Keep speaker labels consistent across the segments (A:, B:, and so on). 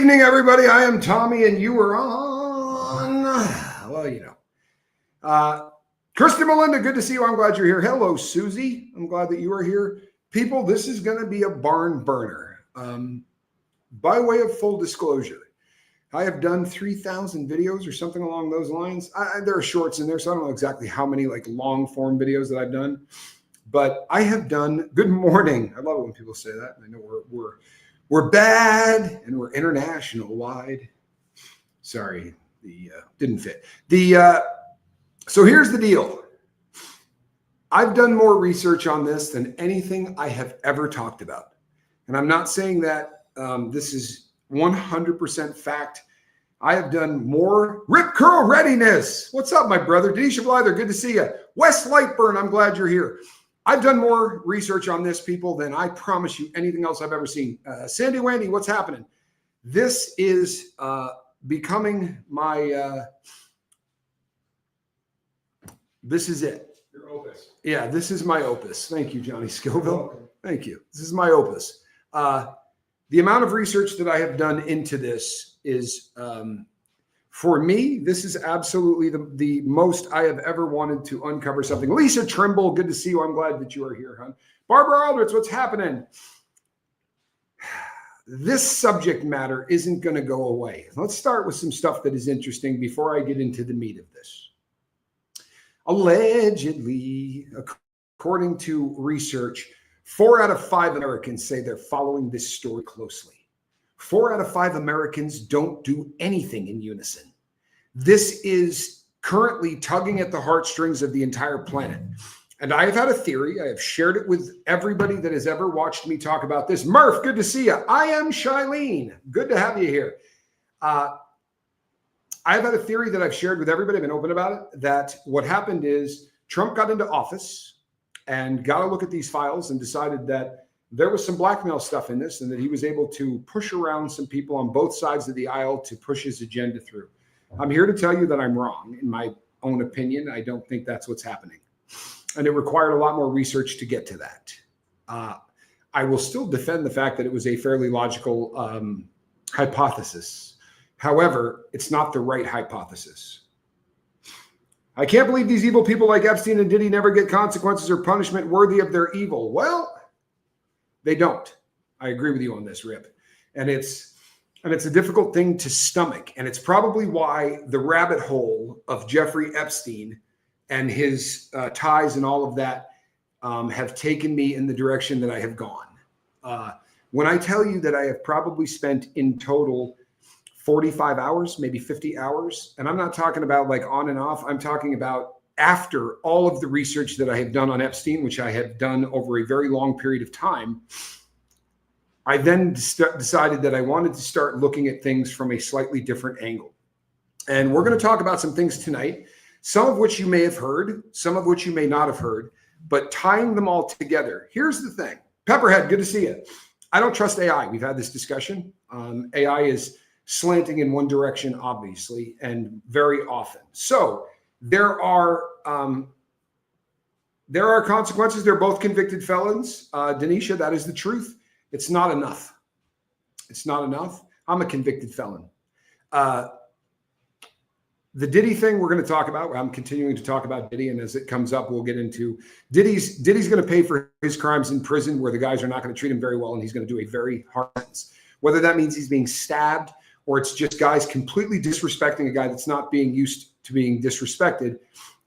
A: evening, everybody. I am Tommy, and you are on, well, you know. Kristen Melinda, good to see you. I'm glad you're here. Hello, Susie. I'm glad that you are here. People, this is going to be a barn burner. By way of full disclosure, I have done 3,000 videos or something along those lines. There are shorts in there, so I don't know exactly how many like long form videos that I've done. But I have done, good morning. I love it when people say that. I know we're bad and we're international wide. Sorry, didn't fit. So here's the deal. I've done more research on this than anything I have ever talked about. And I'm not saying that this is 100% fact. I have done more Rip Curl readiness. What's up, my brother? Denisha Blyther, good to see you. Wes Lightburn, I'm glad you're here. I've done more research on this, people, than I promise you anything else I've ever seen. Sandy Wendy, what's happening? This is becoming my, this is it.
B: Your opus.
A: Yeah, this is my opus. Thank you, Johnny Scoville. Thank you. This is my opus. The amount of research that I have done into this is, for me, this is absolutely the most I have ever wanted to uncover something. Lisa Trimble, good to see you. I'm glad that you are here, hon. Barbara Aldrich, what's happening? This subject matter isn't going to go away. Let's start with some stuff that is interesting before I get into the meat of this. Allegedly, according to research, 4 out of 5 Americans say they're following this story closely. 4 out of 5 Americans don't do anything in unison. This is currently tugging at the heartstrings of the entire planet. And I have had a theory. I have shared it with everybody that has ever watched me talk about this. Murph, good to see you. I am Shailene. Good to have you here. I've had a theory that I've shared with everybody. I've been open about it, that what happened is Trump got into office and got a look at these files and decided that there was some blackmail stuff in this and that he was able to push around some people on both sides of the aisle to push his agenda through. I'm here to tell you that I'm wrong. In my own opinion, I don't think that's what's happening. And it required a lot more research to get to that. I will still defend the fact that it was a fairly logical hypothesis. However, it's not the right hypothesis. I can't believe these evil people like Epstein and Diddy never get consequences or punishment worthy of their evil. Well, they don't. I agree with you on this, Rip. And it's a difficult thing to stomach. And it's probably why the rabbit hole of Jeffrey Epstein and his ties and all of that have taken me in the direction that I have gone. When I tell you that I have probably spent in total 45 hours, maybe 50 hours. And I'm not talking about like on and off. I'm talking about after all of the research that I have done on Epstein, which I have done over a very long period of time. I then decided that I wanted to start looking at things from a slightly different angle. And we're going to talk about some things tonight, some of which you may have heard, some of which you may not have heard, but tying them all together. Here's the thing. Pepperhead, good to see you. I don't trust AI. We've had this discussion. AI is slanting in one direction, obviously, and very often. So there are consequences. They're both convicted felons. Denisha, that is the truth. It's not enough. It's not enough. I'm a convicted felon. The Diddy thing we're going to talk about. I'm continuing to talk about Diddy, and as it comes up, we'll get into Diddy's going to pay for his crimes in prison, where the guys are not going to treat him very well, and he's going to do a very hard sentence. Whether that means he's being stabbed or it's just guys completely disrespecting a guy that's not being used to being disrespected.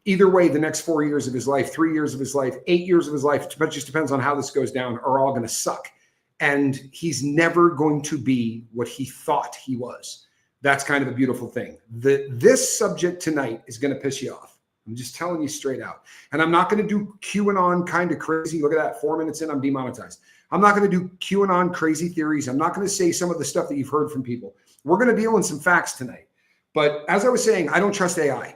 A: Either way, the next 4 years of his life, 3 years of his life, 8 years of his life, it just depends on how this goes down, are all going to suck. And he's never going to be what he thought he was. That's kind of a beautiful thing. This subject tonight is going to piss you off. I'm just telling you straight out. And I'm not going to do QAnon kind of crazy. Look at that, 4 minutes in, I'm demonetized. I'm not going to do QAnon crazy theories. I'm not going to say some of the stuff that you've heard from people. We're going to deal in some facts tonight. But as I was saying, I don't trust AI.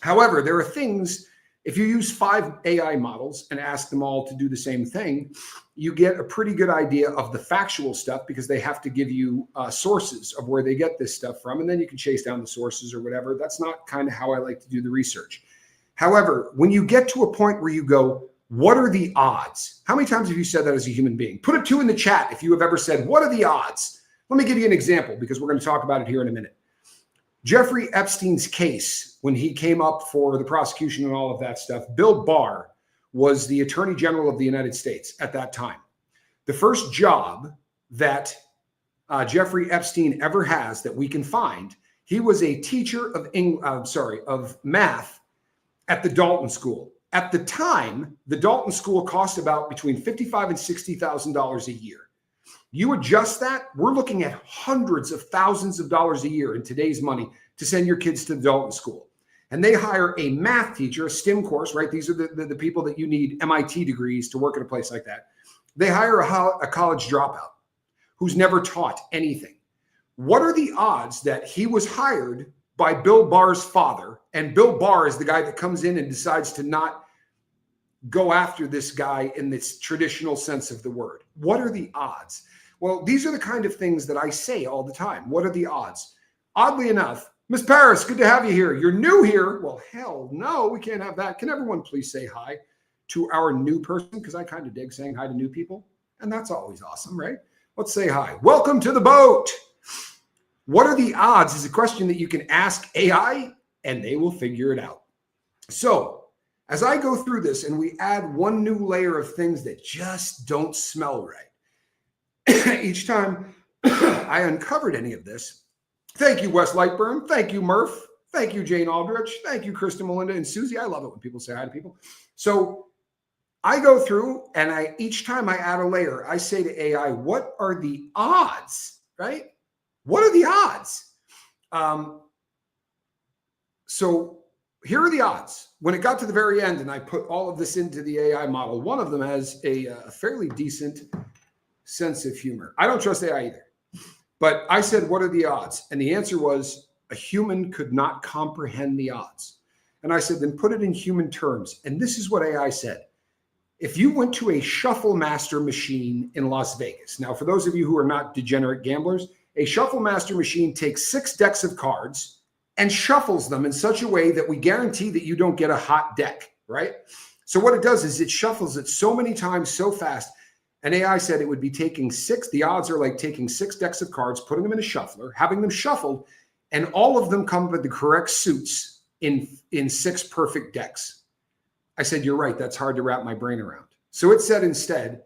A: However, there are things, if you use 5 AI models and ask them all to do the same thing, you get a pretty good idea of the factual stuff, because they have to give you sources of where they get this stuff from. And then you can chase down the sources or whatever. That's not kind of how I like to do the research. However, when you get to a point where you go, what are the odds? How many times have you said that as a human being? Put a 2 in the chat if you have ever said, what are the odds? Let me give you an example because we're going to talk about it here in a minute. Jeffrey Epstein's case, when he came up for the prosecution and all of that stuff, Bill Barr was the Attorney General of the United States at that time. The first job that Jeffrey Epstein ever has that we can find, he was a teacher of math at the Dalton School. At the time, the Dalton School cost about between $55,000 and $60,000 a year. You adjust that, we're looking at hundreds of thousands of dollars a year in today's money to send your kids to the Dalton School. And they hire a math teacher, a STEM course, right? These are the people that you need MIT degrees to work at a place like that. They hire a college dropout who's never taught anything. What are the odds that he was hired by Bill Barr's father, and Bill Barr is the guy that comes in and decides to not go after this guy in this traditional sense of the word? What are the odds? Well, these are the kind of things that I say all the time. What are the odds? Oddly enough, Miss Paris, good to have you here. You're new here. Well, hell no, we can't have that. Can everyone please say hi to our new person? Because I kind of dig saying hi to new people. And that's always awesome, right? Let's say hi. Welcome to the boat. What are the odds is a question that you can ask AI and they will figure it out. So as I go through this and we add one new layer of things that just don't smell right, each time I uncovered any of this, thank you, Wes Lightburn. Thank you, Murph. Thank you, Jane Aldrich. Thank you, Krista, Melinda, and Susie. I love it when people say hi to people. So I go through and each time I add a layer, I say to AI, what are the odds, right? What are the odds? So here are the odds. When it got to the very end and I put all of this into the AI model, one of them has a fairly decent sense of humor. I don't trust AI either. But I said, what are the odds? And the answer was a human could not comprehend the odds. And I said, then put it in human terms. And this is what AI said. If you went to a shuffle master machine in Las Vegas. Now, for those of you who are not degenerate gamblers, a shuffle master machine takes 6 decks of cards and shuffles them in such a way that we guarantee that you don't get a hot deck, right? So what it does is it shuffles it so many times so fast. And AI said it would be taking 6. The odds are like taking 6 decks of cards, putting them in a shuffler, having them shuffled, and all of them come with the correct suits in 6 perfect decks. I said, you're right. That's hard to wrap my brain around. So it said instead,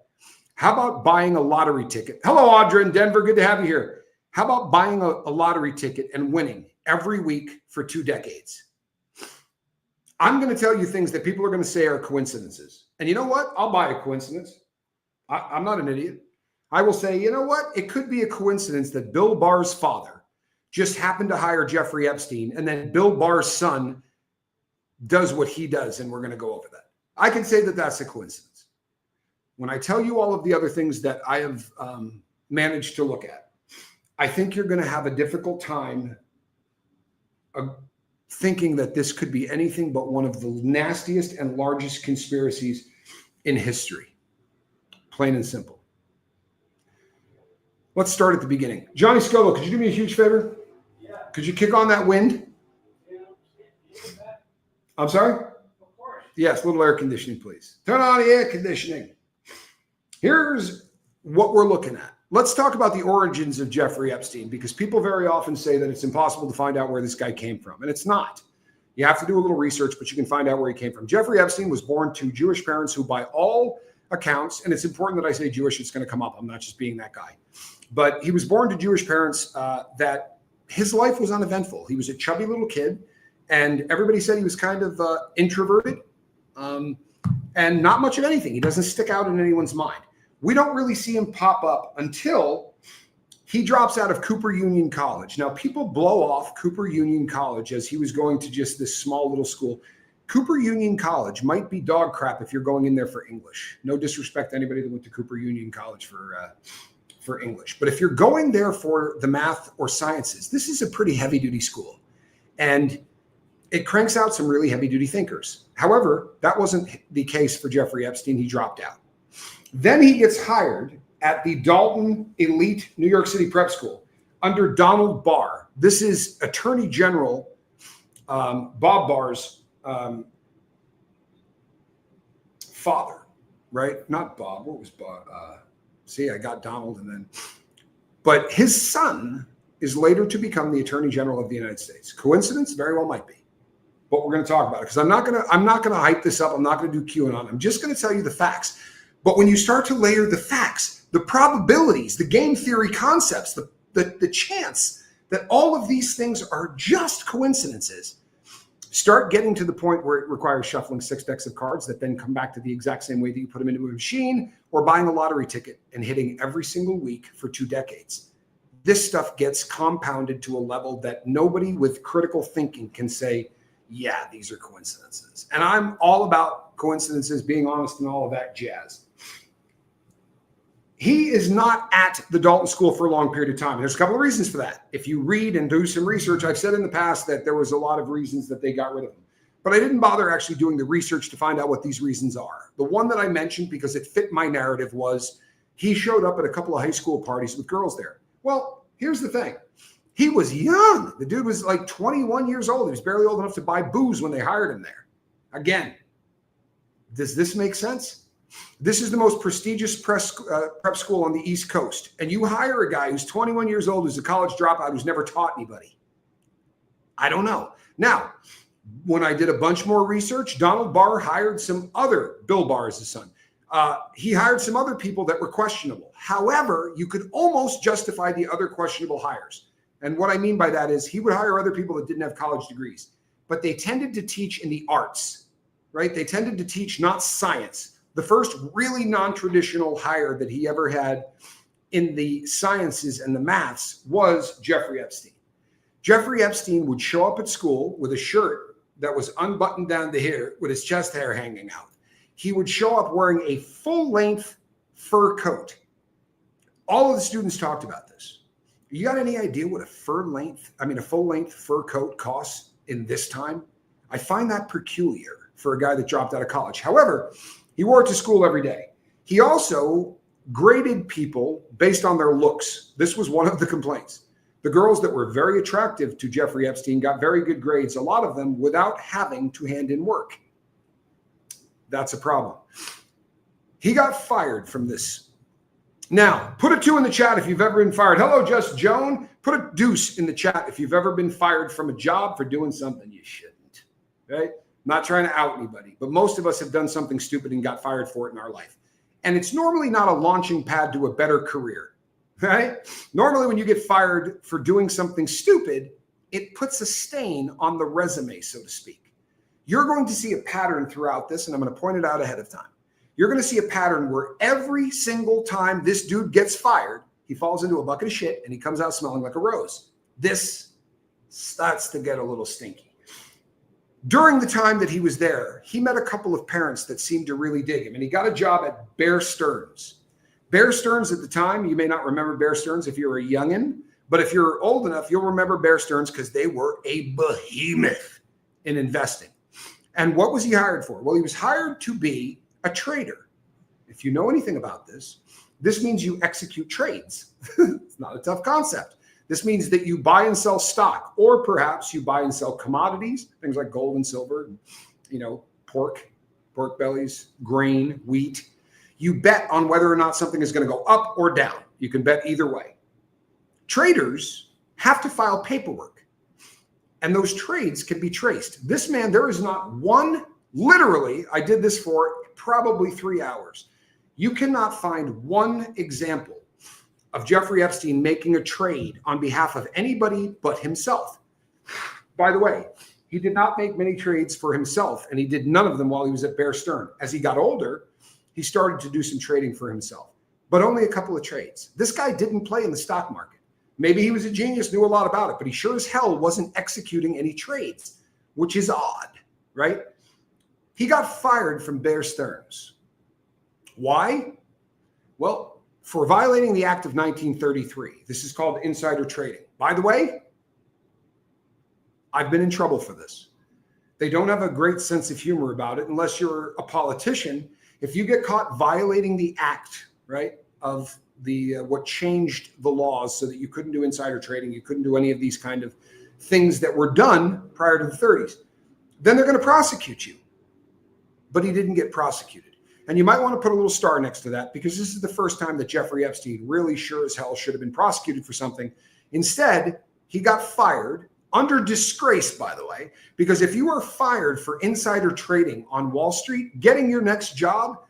A: how about buying a lottery ticket? Hello, Audra in Denver. Good to have you here. How about buying a lottery ticket and winning every week for 2 decades? I'm going to tell you things that people are going to say are coincidences. And you know what? I'll buy a coincidence. I'm not an idiot. I will say, you know what? It could be a coincidence that Bill Barr's father just happened to hire Jeffrey Epstein, and then Bill Barr's son does what he does, and we're going to go over that. I can say that that's a coincidence. When I tell you all of the other things that I have managed to look at, I think you're going to have a difficult time thinking that this could be anything but one of the nastiest and largest conspiracies in history. Plain and simple. Let's start at the beginning. Johnny Scolo, could you do me a huge favor? Yeah. Could you kick on that wind? I'm sorry? Of course. Yes, a little air conditioning, please. Turn on the air conditioning. Here's what we're looking at. Let's talk about the origins of Jeffrey Epstein, because people very often say that it's impossible to find out where this guy came from, and it's not. You have to do a little research, but you can find out where he came from. Jeffrey Epstein was born to Jewish parents who, by all accounts, and it's important that I say Jewish, it's going to come up. I'm not just being that guy. But he was born to Jewish parents that his life was uneventful. He was a chubby little kid, and everybody said he was kind of introverted and not much of anything. He doesn't stick out in anyone's mind. We don't really see him pop up until he drops out of Cooper Union College. Now, people blow off Cooper Union College as he was going to just this small little school. Cooper Union College might be dog crap if you're going in there for English. No disrespect to anybody that went to Cooper Union College for English. But if you're going there for the math or sciences, this is a pretty heavy-duty school. And it cranks out some really heavy-duty thinkers. However, that wasn't the case for Jeffrey Epstein. He dropped out. Then he gets hired at the Dalton Elite New York City Prep School under Donald Barr. This is Attorney General Bob Barr's father, right? Not Bob. What was Bob? See, I got Donald and then But his son is later to become the Attorney General of the United States. Coincidence? Very well might be. But we're going to talk about it because I'm not going to hype this up. I'm not going to do QAnon. I'm just going to tell you the facts. But when you start to layer the facts, the probabilities, the game theory concepts, the chance that all of these things are just coincidences, start getting to the point where it requires shuffling 6 decks of cards that then come back to the exact same way that you put them into a machine, or buying a lottery ticket and hitting every single week for 2 decades. This stuff gets compounded to a level that nobody with critical thinking can say, yeah, these are coincidences. And I'm all about coincidences, being honest, and all of that jazz. He is not at the Dalton School for a long period of time. There's a couple of reasons for that. If you read and do some research, I've said in the past that there was a lot of reasons that they got rid of him. But I didn't bother actually doing the research to find out what these reasons are. The one that I mentioned, because it fit my narrative, was he showed up at a couple of high school parties with girls there. Well, here's the thing. He was young. The dude was like 21 years old. He was barely old enough to buy booze when they hired him there. Again, does this make sense? This is the most prestigious prep school on the East Coast. And you hire a guy who's 21 years old, who's a college dropout, who's never taught anybody. I don't know. Now, when I did a bunch more research, Donald Barr hired some other, Bill Barr is his son. He hired some other people that were questionable. However, you could almost justify the other questionable hires. And what I mean by that is he would hire other people that didn't have college degrees, but they tended to teach in the arts, right? They tended to teach not science. The first really non-traditional hire that he ever had in the sciences and the maths was Jeffrey Epstein. Jeffrey Epstein would show up at school with a shirt that was unbuttoned down to here with his chest hair hanging out. He would show up wearing a full-length fur coat. All of the students talked about this. You got any idea what a full-length fur coat costs in this time? I find that peculiar for a guy that dropped out of college. However, he wore it to school every day. He also graded people based on their looks. This was one of the complaints. The girls that were very attractive to Jeffrey Epstein got very good grades, a lot of them without having to hand in work. That's a problem. He got fired from this. Now, put a 2 in the chat if you've ever been fired. Hello, Just Joan. Put a deuce in the chat if you've ever been fired from a job for doing something you shouldn't. Right? Not trying to out anybody, but most of us have done something stupid and got fired for it in our life. And it's normally not a launching pad to a better career, right? Normally when you get fired for doing something stupid, it puts a stain on the resume, so to speak. You're going to see a pattern throughout this, and I'm going to point it out ahead of time. You're going to see a pattern where every single time this dude gets fired, he falls into a bucket of shit and he comes out smelling like a rose. This starts to get a little stinky. During the time that he was there, he met a couple of parents that seemed to really dig him, and he got a job at Bear Stearns. Bear Stearns at the time, you may not remember Bear Stearns if you're a youngin', but if you're old enough, you'll remember Bear Stearns because they were a behemoth in investing. And what was he hired for? Well, he was hired to be a trader. If you know anything about this, this means you execute trades. It's not a tough concept. This means that you buy and sell stock, or perhaps you buy and sell commodities, things like gold and silver, pork bellies, grain, wheat. You bet on whether or not something is going to go up or down. You can bet either way. Traders have to file paperwork, and those trades can be traced. This man, there is not one, literally, I did this for probably 3 hours. You cannot find one example of Jeffrey Epstein making a trade on behalf of anybody but himself. By the way, he did not make many trades for himself, and he did none of them while he was at Bear Stearns. As he got older, he started to do some trading for himself, but only a couple of trades. This guy didn't play in the stock market. Maybe he was a genius, knew a lot about it, but he sure as hell wasn't executing any trades, which is odd, right? He got fired from Bear Stearns. Why? Well, for violating the Act of 1933. This is called insider trading. By the way, I've been in trouble for this. They don't have a great sense of humor about it unless you're a politician. If you get caught violating the act, right, of the what changed the laws so that you couldn't do insider trading, you couldn't do any of these kind of things that were done prior to the 30s, then they're going to prosecute you. But he didn't get prosecuted. And you might want to put a little star next to that, because this is the first time that Jeffrey Epstein really sure as hell should have been prosecuted for something. Instead, he got fired under disgrace, by the way, because if you are fired for insider trading on Wall Street, getting your next job,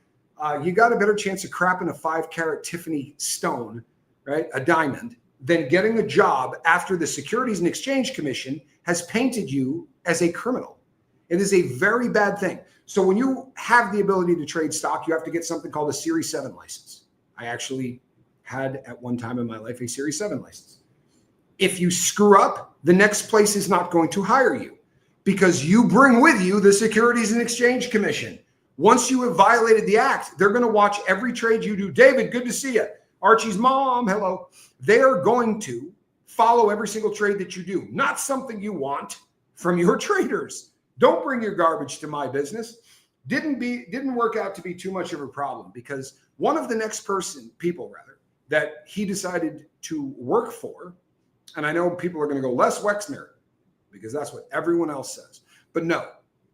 A: you got a better chance of crapping a 5-carat Tiffany stone, right, a diamond, than getting a job after the Securities and Exchange Commission has painted you as a criminal. It is a very bad thing. So when you have the ability to trade stock, you have to get something called a Series 7 license. I actually had at one time in my life a Series 7 license. If you screw up, the next place is not going to hire you, because you bring with you the Securities and Exchange Commission. Once you have violated the act, they're going to watch every trade you do. David, good to see you. Archie's mom, hello. They are going to follow every single trade that you do, not something you want from your traders. Don't bring your garbage to my business. Didn't work out to be too much of a problem, because one of the next people that he decided to work for, and I know people are going to go, Les Wexner, because that's what everyone else says. But no,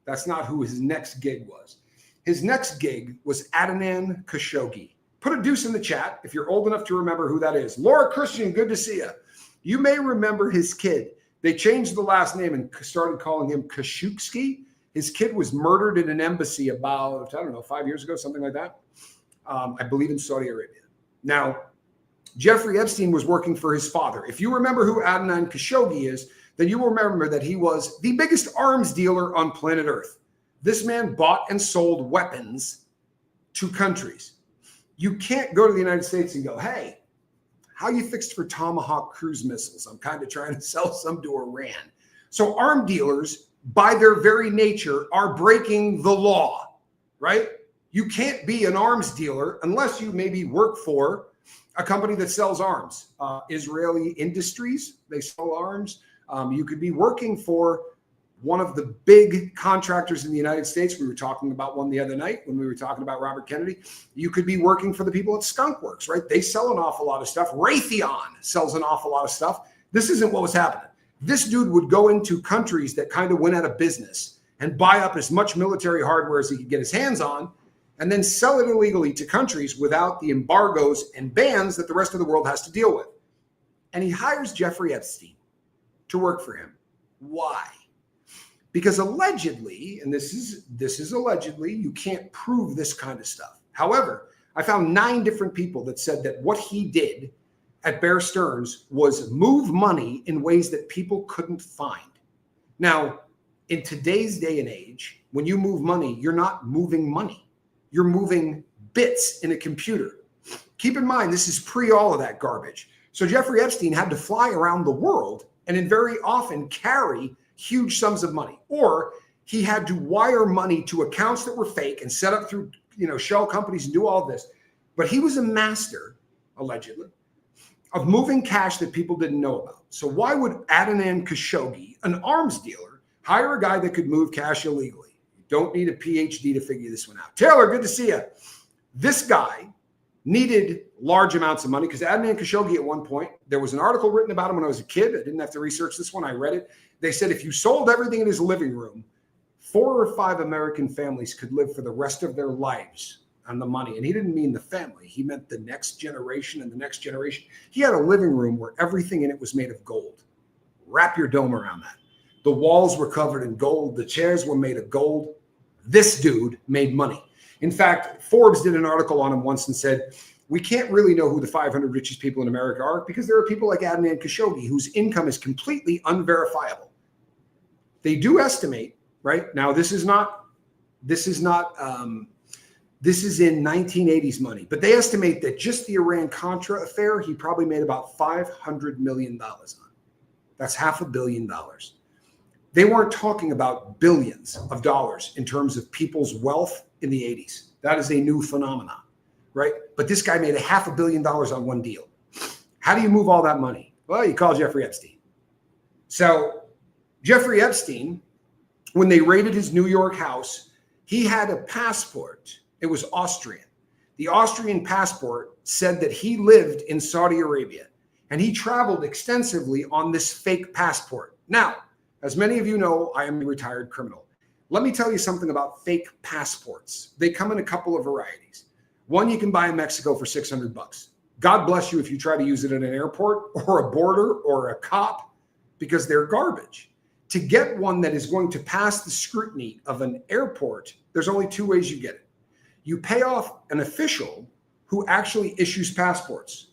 A: that's not who his next gig was. His next gig was Adnan Khashoggi. Put a deuce in the chat if you're old enough to remember who that is. Laura Christian, good to see you. You may remember his kid. They changed the last name and started calling him Khashoggi. His kid was murdered in an embassy about, 5 years ago, something like that. I believe in Saudi Arabia. Now, Jeffrey Epstein was working for his father. If you remember who Adnan Khashoggi is, then you will remember that he was the biggest arms dealer on planet Earth. This man bought and sold weapons to countries. You can't go to the United States and go, hey, how you fixed for Tomahawk cruise missiles? I'm kind of trying to sell some to Iran. So arm dealers, by their very nature, are breaking the law, right? You can't be an arms dealer unless you maybe work for a company that sells arms. Israeli Industries, they sell arms. You could be working for one of the big contractors in the United States. We were talking about one the other night when we were talking about Robert Kennedy. You could be working for the people at Skunk Works, right? They sell an awful lot of stuff. Raytheon sells an awful lot of stuff. This isn't what was happening. This dude would go into countries that kind of went out of business and buy up as much military hardware as he could get his hands on, and then sell it illegally to countries without the embargoes and bans that the rest of the world has to deal with. And he hires Jeffrey Epstein to work for him. Why? Because allegedly, and this is allegedly, you can't prove this kind of stuff. However, I found 9 different people that said that what he did at Bear Stearns was move money in ways that people couldn't find. Now, in today's day and age, when you move money, you're not moving money. You're moving bits in a computer. Keep in mind, this is pre all of that garbage. So Jeffrey Epstein had to fly around the world and then very often carry huge sums of money, or he had to wire money to accounts that were fake and set up through, shell companies and do all this. But he was a master, allegedly, of moving cash that people didn't know about. So why would Adnan Khashoggi, an arms dealer, hire a guy that could move cash illegally? You don't need a PhD to figure this one out. Taylor, good to see you. This guy needed large amounts of money because Adnan Khashoggi at one point, there was an article written about him when I was a kid. I didn't have to research this one. I read it. They said if you sold everything in his living room, 4 or 5 American families could live for the rest of their lives on the money. And he didn't mean the family. He meant the next generation and the next generation. He had a living room where everything in it was made of gold. Wrap your dome around that. The walls were covered in gold. The chairs were made of gold. This dude made money. In fact, Forbes did an article on him once and said, we can't really know who the 500 richest people in America are because there are people like Adnan Khashoggi whose income is completely unverifiable. They do estimate, right? Now, this is in 1980s money, but they estimate that just the Iran-Contra affair, he probably made about $500 million on. That's $500 million. They weren't talking about billions of dollars in terms of people's wealth in the 80s. That is a new phenomenon, right? But this guy made $500 million on one deal. How do you move all that money? Well, you call Jeffrey Epstein. So Jeffrey Epstein, when they raided his New York house, he had a passport. It was Austrian. The Austrian passport said that he lived in Saudi Arabia, and he traveled extensively on this fake passport. Now, as many of you know, I am a retired criminal. Let me tell you something about fake passports. They come in a couple of varieties. One you can buy in Mexico for $600. God bless you if you try to use it at an airport or a border or a cop, because they're garbage. To get one that is going to pass the scrutiny of an airport, there's only two ways you get it. You pay off an official who actually issues passports.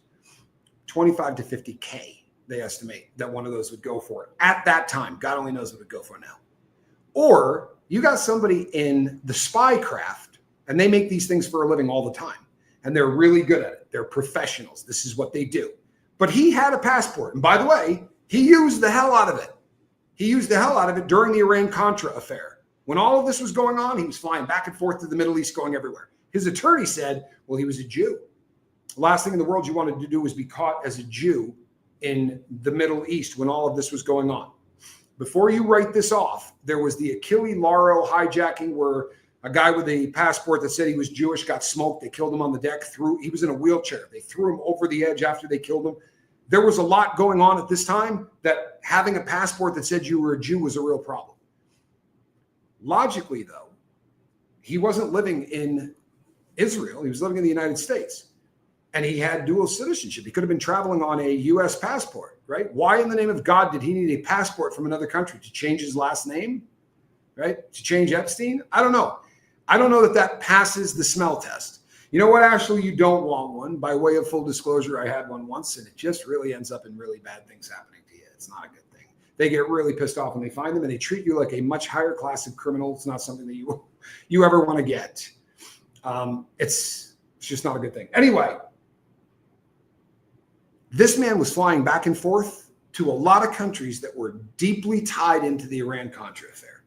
A: 25 to 50K, they estimate that one of those would go for at that time. God only knows what it would go for now. Or you got somebody in the spy craft, and they make these things for a living all the time. And they're really good at it. They're professionals. This is what they do. But he had a passport. And by the way, he used the hell out of it. He used the hell out of it during the Iran-Contra affair. When all of this was going on, he was flying back and forth to the Middle East, going everywhere. His attorney said, well, he was a Jew. The last thing in the world you wanted to do was be caught as a Jew in the Middle East when all of this was going on. Before you write this off, there was the Achille Lauro hijacking where a guy with a passport that said he was Jewish got smoked. They killed him on the deck. He was in a wheelchair. They threw him over the edge after they killed him. There was a lot going on at this time that having a passport that said you were a Jew was a real problem. Logically, though, he wasn't living in Israel. He was living in the United States. And he had dual citizenship. He could have been traveling on a U.S. passport, right? Why in the name of God did he need a passport from another country? To change his last name, right? To change Epstein? I don't know. I don't know that that passes the smell test. You know what, Ashley? You don't want one. By way of full disclosure, I had one once, and it just really ends up in really bad things happening to you. It's not a good thing. They get really pissed off when they find them, and they treat you like a much higher class of criminal. It's not something that you ever want to get. It's just not a good thing. Anyway, this man was flying back and forth to a lot of countries that were deeply tied into the Iran-Contra affair.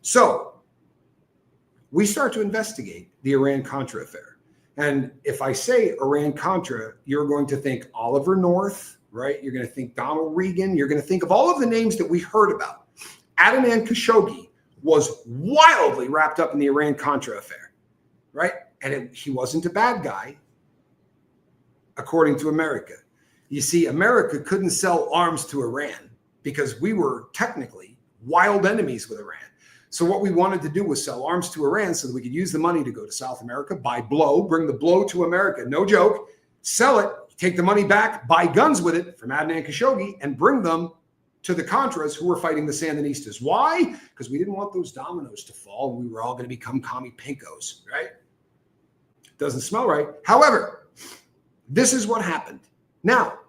A: So we start to investigate the Iran-Contra affair. And if I say Iran-Contra, you're going to think Oliver North, right? You're going to think Donald Regan. You're going to think of all of the names that we heard about. Adnan Khashoggi was wildly wrapped up in the Iran-Contra affair, right? And he wasn't a bad guy, according to America. You see, America couldn't sell arms to Iran because we were technically wild enemies with Iran. So what we wanted to do was sell arms to Iran so that we could use the money to go to South America, buy blow, bring the blow to America. No joke. Sell it, take the money back, buy guns with it from Adnan Khashoggi, and bring them to the Contras who were fighting the Sandinistas. Why? Because we didn't want those dominoes to fall. We were all going to become commie pinkos, right? Doesn't smell right. However, this is what happened. Now,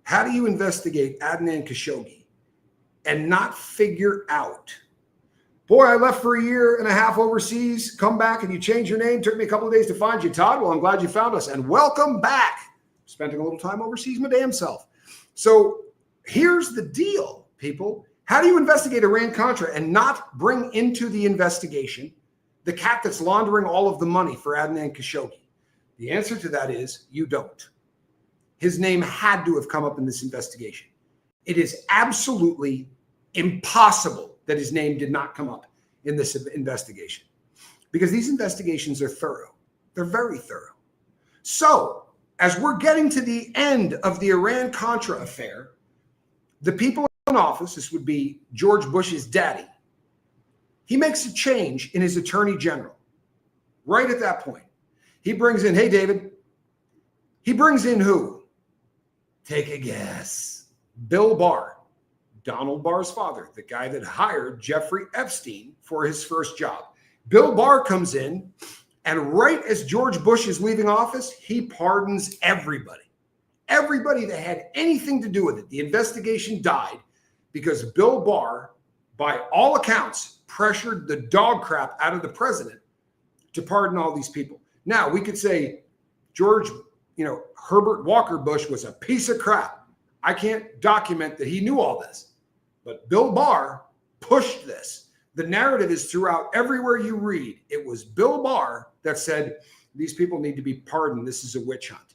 A: how do you investigate Adnan Khashoggi and not figure out, boy, I left for a year and a half overseas, come back and you change your name. Took me a couple of days to find you, Todd. Well, I'm glad you found us and welcome back. Spending a little time overseas my damn self. So here's the deal, people. How do you investigate Iran-Contra and not bring into the investigation the cat that's laundering all of the money for Adnan Khashoggi? The answer to that is you don't. His name had to have come up in this investigation. It is absolutely impossible that his name did not come up in this investigation because these investigations are thorough. They're very thorough. So as we're getting to the end of the Iran-Contra affair, the people in office, this would be George Bush's daddy, he makes a change in his attorney general. Right at that point, he brings in, hey, David, he brings in who? Take a guess. Bill Barr, Donald Barr's father, the guy that hired Jeffrey Epstein for his first job. Bill Barr comes in, and right as George Bush is leaving office, he pardons everybody. Everybody that had anything to do with it. The investigation died because Bill Barr, by all accounts, pressured the dog crap out of the president to pardon all these people. Now, we could say George, Herbert Walker Bush was a piece of crap. I can't document that he knew all this. But Bill Barr pushed this. The narrative is throughout everywhere you read. It was Bill Barr that said, these people need to be pardoned. This is a witch hunt.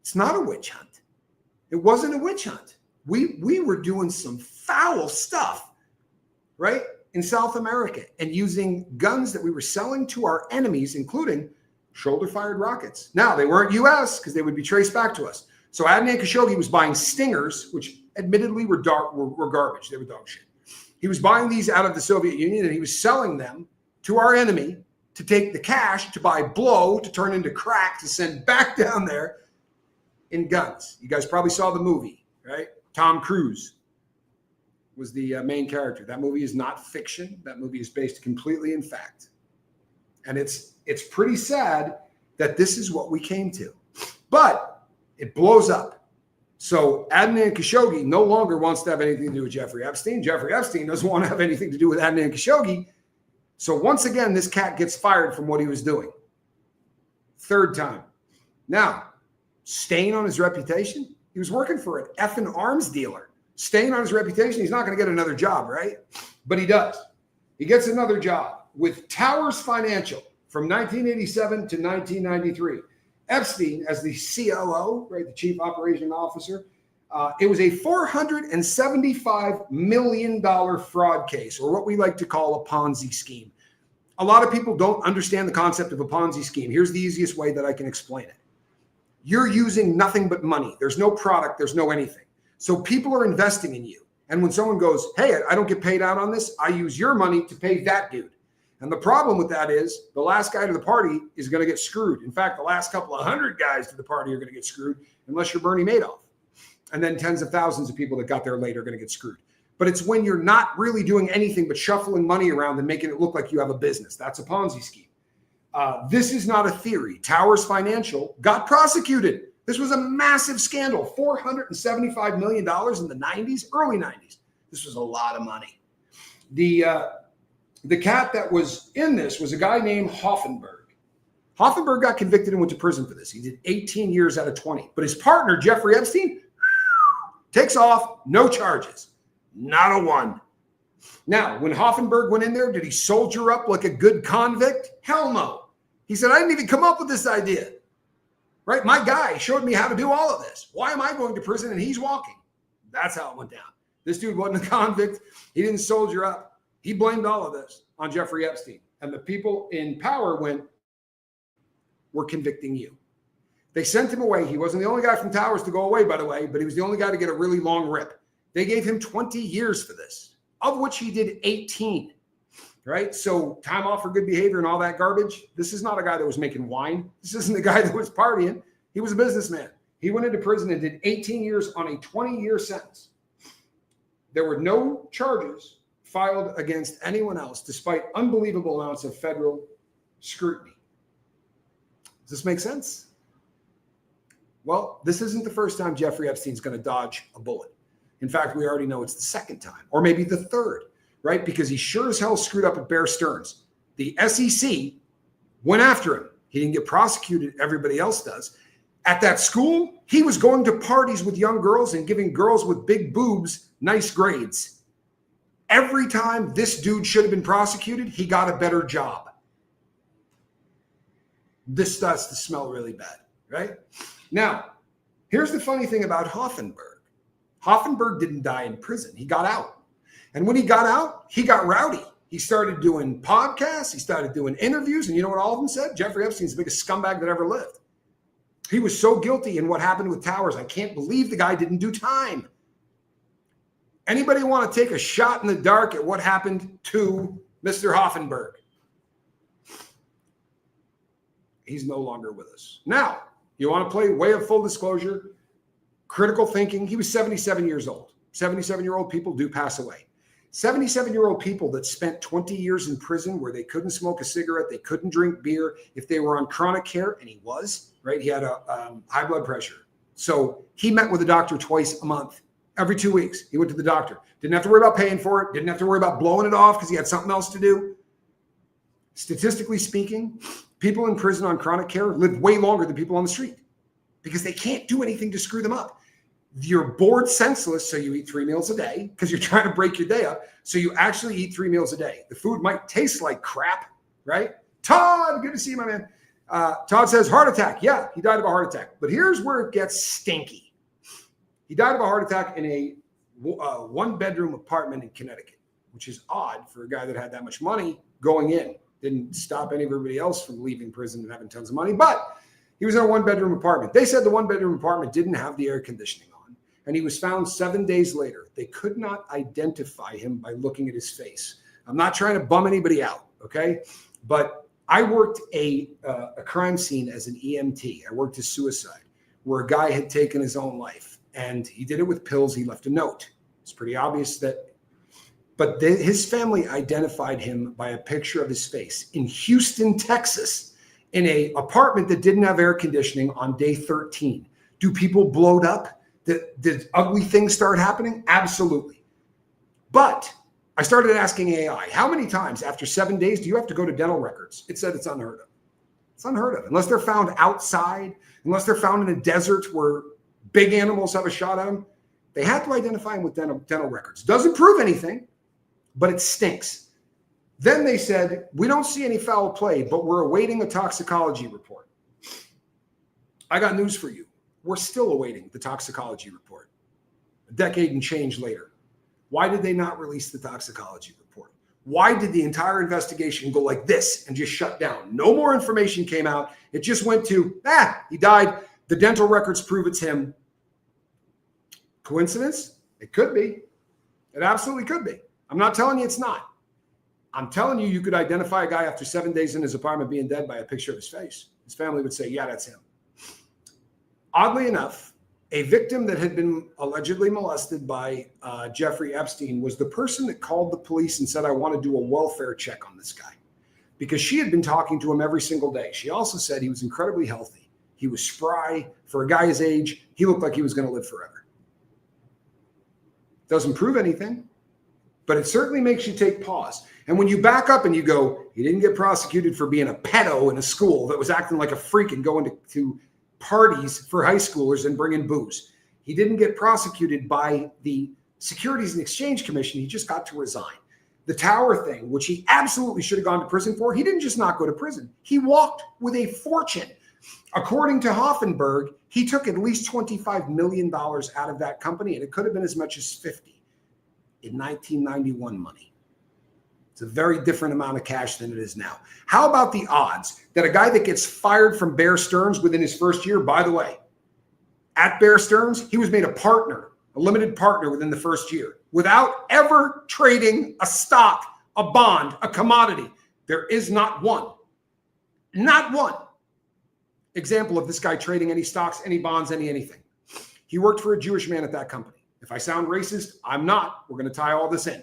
A: It's not a witch hunt. It wasn't a witch hunt. We were doing some foul stuff, right, in South America and using guns that we were selling to our enemies, including shoulder-fired rockets. Now, they weren't U.S. because they would be traced back to us. So Adnan Khashoggi was buying Stingers, which admittedly were garbage. They were dog shit. He was buying these out of the Soviet Union and he was selling them to our enemy to take the cash to buy blow, to turn into crack, to send back down there in guns. You guys probably saw the movie, right? Tom Cruise was the main character. That movie is not fiction. That movie is based completely in fact. And it's pretty sad that this is what we came to. But it blows up. So Adnan Khashoggi no longer wants to have anything to do with Jeffrey Epstein. Jeffrey Epstein doesn't want to have anything to do with Adnan Khashoggi. So once again, this cat gets fired from what he was doing. Third time. Now, staying on his reputation. He was working for an effing arms dealer. Staying on his reputation, he's not going to get another job, right? But he does. He gets another job with Towers Financial from 1987 to 1993. Epstein, as the COO, right, the Chief Operating Officer, it was a $475 million fraud case, or what we like to call a Ponzi scheme. A lot of people don't understand the concept of a Ponzi scheme. Here's the easiest way that I can explain it. You're using nothing but money. There's no product. There's no anything. So people are investing in you. And when someone goes, hey, I don't get paid out on this, I use your money to pay that dude. And the problem with that is the last guy to the party is going to get screwed. In fact, the last couple of hundred guys to the party are going to get screwed unless you're Bernie Madoff. And then tens of thousands of people that got there late are going to get screwed. But it's when you're not really doing anything but shuffling money around and making it look like you have a business. That's a Ponzi scheme. This is not a theory. Towers Financial got prosecuted. This was a massive scandal, $475 million in the 90s, early 90s. This was a lot of money. The cat that was in this was a guy named Hoffenberg. Hoffenberg got convicted and went to prison for this. He did 18 years out of 20. But his partner, Jeffrey Epstein, takes off, no charges. Not a one. Now, when Hoffenberg went in there, did he soldier up like a good convict? Hell no. He said, I didn't even come up with this idea. Right? My guy showed me how to do all of this. Why am I going to prison and he's walking? That's how it went down. This dude wasn't a convict. He didn't soldier up. He blamed all of this on Jeffrey Epstein. And the people in power went, we're convicting you. They sent him away. He wasn't the only guy from Towers to go away, by the way, but he was the only guy to get a really long rip. They gave him 20 years for this, of which he did 18. Right? So time off for good behavior and all that garbage. This is not a guy that was making wine. This isn't a guy that was partying. He was a businessman. He went into prison and did 18 years on a 20-year sentence. There were no charges filed against anyone else, despite unbelievable amounts of federal scrutiny. Does this make sense? Well, this isn't the first time Jeffrey Epstein's going to dodge a bullet. In fact, we already know it's the second time, or maybe the third. Right? Because he sure as hell screwed up at Bear Stearns. The SEC went after him. He didn't get prosecuted. Everybody else does. At that school, he was going to parties with young girls and giving girls with big boobs nice grades. Every time this dude should have been prosecuted, he got a better job. This starts to smell really bad, right? Now, here's the funny thing about Hoffenberg. Hoffenberg didn't die in prison. He got out. And when he got out, he got rowdy. He started doing podcasts. He started doing interviews. And you know what all of them said? Jeffrey Epstein's the biggest scumbag that ever lived. He was so guilty in what happened with Towers. I can't believe the guy didn't do time. Anybody want to take a shot in the dark at what happened to Mr. Hoffenberg? He's no longer with us. Now, you want to play way of full disclosure, critical thinking. He was 77 years old. 77-year-old people do pass away. 77-year-old people that spent 20 years in prison where they couldn't smoke a cigarette, they couldn't drink beer, if they were on chronic care, and he was, right? He had a high blood pressure. So he met with a doctor twice a month. Every 2 weeks, he went to the doctor. Didn't have to worry about paying for it. Didn't have to worry about blowing it off because he had something else to do. Statistically speaking, people in prison on chronic care live way longer than people on the street because they can't do anything to screw them up. You're bored senseless, so you eat 3 meals a day because you're trying to break your day up. So you actually eat 3 meals a day. The food might taste like crap, right? Todd, good to see you, my man. Todd says heart attack. Yeah, he died of a heart attack. But here's where it gets stinky. He died of a heart attack in a one-bedroom apartment in Connecticut, which is odd for a guy that had that much money going in. Didn't stop everybody else from leaving prison and having tons of money, but he was in a one-bedroom apartment. They said the one-bedroom apartment didn't have the air conditioning on. and he was found 7 days later. They could not identify him by looking at his face. I'm not trying to bum anybody out, okay? But I worked a crime scene as an EMT. I worked a suicide where a guy had taken his own life, and he did it with pills. He left a note. It's pretty obvious that, but his family identified him by a picture of his face in Houston, Texas, in a apartment that didn't have air conditioning on day 13. Do people blow up? Did ugly things start happening? Absolutely. But I started asking AI, how many times after 7 days do you have to go to dental records? It said it's unheard of. It's unheard of. Unless they're found outside, unless they're found in a desert where big animals have a shot at them, they have to identify them with dental records. Doesn't prove anything, but it stinks. Then they said, we don't see any foul play, but we're awaiting a toxicology report. I got news for you. We're still awaiting the toxicology report. A decade and change later. Why did they not release the toxicology report? Why did the entire investigation go like this and just shut down? No more information came out. It just went to, he died. The dental records prove it's him. Coincidence? It could be. It absolutely could be. I'm not telling you it's not. I'm telling you, you could identify a guy after 7 days in his apartment being dead by a picture of his face. His family would say, yeah, that's him. Oddly enough, a victim that had been allegedly molested by Jeffrey Epstein was the person that called the police and said, I want to do a welfare check on this guy, because she had been talking to him every single day. She also said he was incredibly healthy. He was spry. For a guy his age, he looked like he was going to live forever. Doesn't prove anything, but it certainly makes you take pause. And when you back up and you go, he didn't get prosecuted for being a pedo in a school that was acting like a freak and going to parties for high schoolers and bringing booze. He didn't get prosecuted by the Securities and Exchange Commission. He just got to resign. The Tower thing, which he absolutely should have gone to prison for, he didn't just not go to prison. He walked with a fortune. According to Hoffenberg, he took at least $25 million out of that company, and it could have been as much as 50 in 1991 money. It's a very different amount of cash than it is now. How about the odds that a guy that gets fired from Bear Stearns within his first year, by the way, at Bear Stearns, he was made a partner, a limited partner within the first year, without ever trading a stock, a bond, a commodity. There is not one example of this guy trading any stocks, any bonds, anything. He worked for a Jewish man at that company. If I sound racist, I'm not. We're going to tie all this in.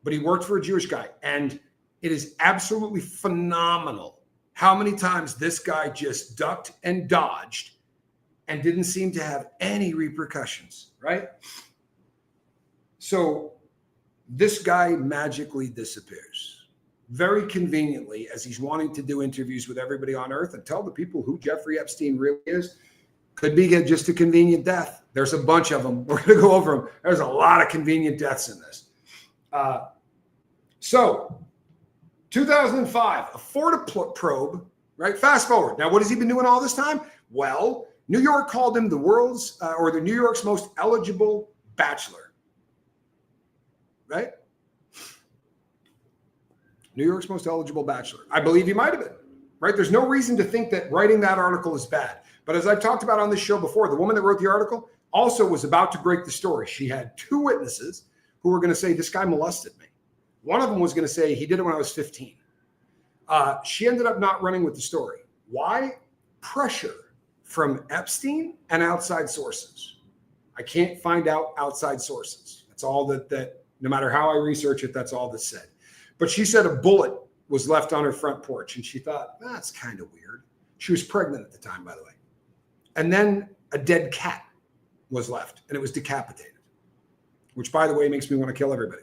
A: But he worked for a Jewish guy, and it is absolutely phenomenal how many times this guy just ducked and dodged and didn't seem to have any repercussions, right? So this guy magically disappears very conveniently as he's wanting to do interviews with everybody on earth and tell the people who Jeffrey Epstein really is. Could be just a convenient death. There's a bunch of them. We're going to go over them. There's a lot of convenient deaths in this. So 2005, a Florida probe, right? Fast forward. Now, what has he been doing all this time? Well, New York called him the New York's most eligible bachelor, right? New York's most eligible bachelor. I believe he might have been, right? There's no reason to think that writing that article is bad. But as I've talked about on this show before, the woman that wrote the article also was about to break the story. She had two witnesses who were going to say, this guy molested me. One of them was going to say he did it when I was 15. She ended up not running with the story. Why? Pressure from Epstein and outside sources. I can't find out outside sources. That's all that no matter how I research it, that's all that's said. But she said a bullet was left on her front porch, and she thought, that's kind of weird. She was pregnant at the time, by the way. And then a dead cat was left, and it was decapitated, which, by the way, makes me want to kill everybody.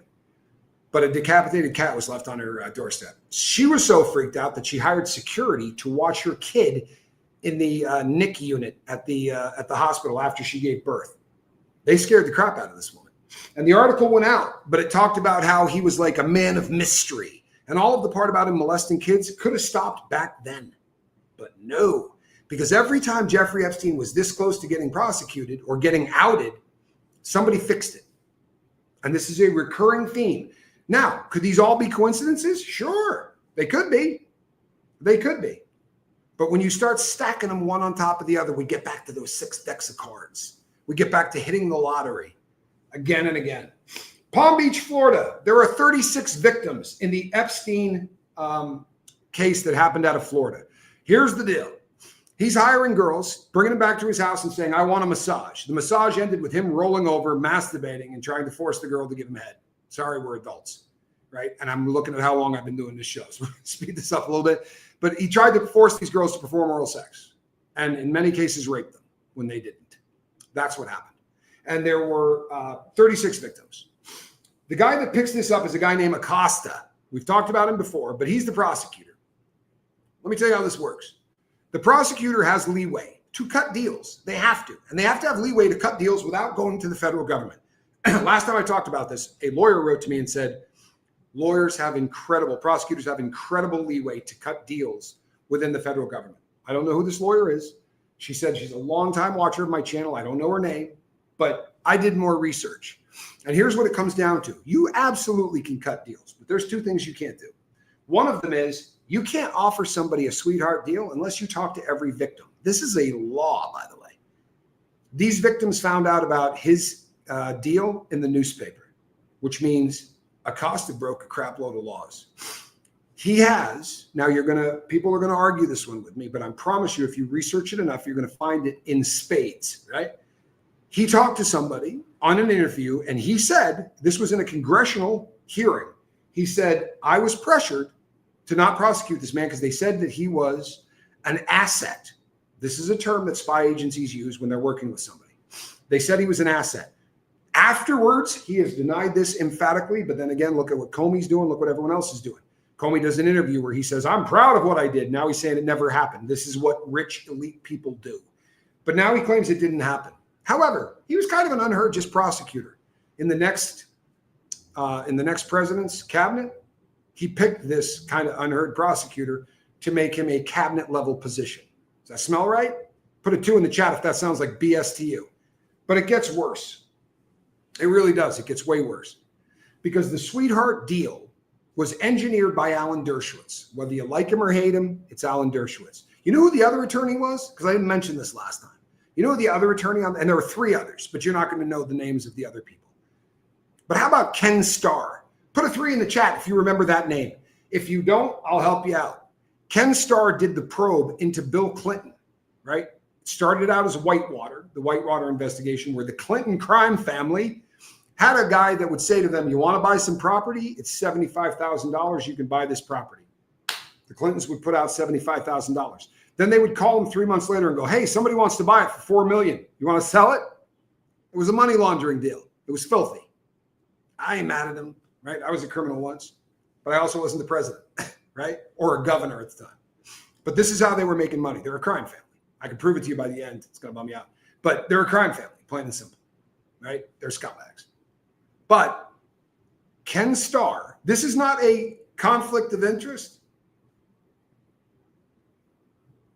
A: But a decapitated cat was left on her doorstep. She was so freaked out that she hired security to watch her kid in the NICU unit at the hospital after she gave birth. They scared the crap out of this woman. And the article went out, but it talked about how he was like a man of mystery. And all of the part about him molesting kids could have stopped back then. But no, because every time Jeffrey Epstein was this close to getting prosecuted or getting outed, somebody fixed it. And this is a recurring theme. Now, could these all be coincidences? Sure, they could be. They could be. But when you start stacking them one on top of the other, we get back to those 6 decks of cards. We get back to hitting the lottery again and again. Palm Beach, Florida. There are 36 victims in the Epstein case that happened out of Florida. Here's the deal. He's hiring girls, bringing them back to his house and saying, I want a massage. The massage ended with him rolling over, masturbating, and trying to force the girl to give him head. Sorry, we're adults, right? And I'm looking at how long I've been doing this show. So speed this up a little bit. But he tried to force these girls to perform oral sex and in many cases raped them when they didn't. That's what happened. And there were 36 victims. The guy that picks this up is a guy named Acosta. We've talked about him before, but he's the prosecutor. Let me tell you how this works. The prosecutor has leeway to cut deals. They have to. And they have to have leeway to cut deals without going to the federal government. Last time I talked about this, a lawyer wrote to me and said, prosecutors have incredible leeway to cut deals within the federal government. I don't know who this lawyer is. She said she's a longtime watcher of my channel. I don't know her name, but I did more research. And here's what it comes down to. You absolutely can cut deals, but there's two things you can't do. One of them is you can't offer somebody a sweetheart deal unless you talk to every victim. This is a law, by the way. These victims found out about his deal in the newspaper, which means Acosta broke a crap load of laws. He has, now people are going to argue this one with me, but I promise you, if you research it enough, you're going to find it in spades, right? He talked to somebody on an interview and he said, this was in a congressional hearing. He said, I was pressured to not prosecute this man because they said that he was an asset. This is a term that spy agencies use when they're working with somebody. They said he was an asset. Afterwards, he has denied this emphatically, but then again, look at what Comey's doing. Look what everyone else is doing. Comey does an interview where he says, I'm proud of what I did. Now he's saying it never happened. This is what rich elite people do. But now he claims it didn't happen. However, he was kind of an unheard just prosecutor. In the next president's cabinet, he picked this kind of unheard prosecutor to make him a cabinet level position. Does that smell right? Put a 2 in the chat if that sounds like BS to you. But it gets worse. It really does. It gets way worse. Because the sweetheart deal was engineered by Alan Dershowitz. Whether you like him or hate him, it's Alan Dershowitz. You know who the other attorney was? Because I didn't mention this last time. You know who the other attorney and there were 3 others, but you're not going to know the names of the other people. But how about Ken Starr? Put a 3 in the chat if you remember that name. If you don't, I'll help you out. Ken Starr did the probe into Bill Clinton, right? Started out as Whitewater, the Whitewater investigation, where the Clinton crime family had a guy that would say to them, you want to buy some property? It's $75,000. You can buy this property. The Clintons would put out $75,000. Then they would call him 3 months later and go, hey, somebody wants to buy it for $4 million. You want to sell it? It was a money laundering deal. It was filthy. I ain't mad at him, right? I was a criminal once, but I also wasn't the president, right? Or a governor at the time. But this is how they were making money. They're a crime family. I can prove it to you by the end. It's going to bum you out. But they're a crime family, plain and simple, right? They're scumbags. But Ken Starr, this is not a conflict of interest.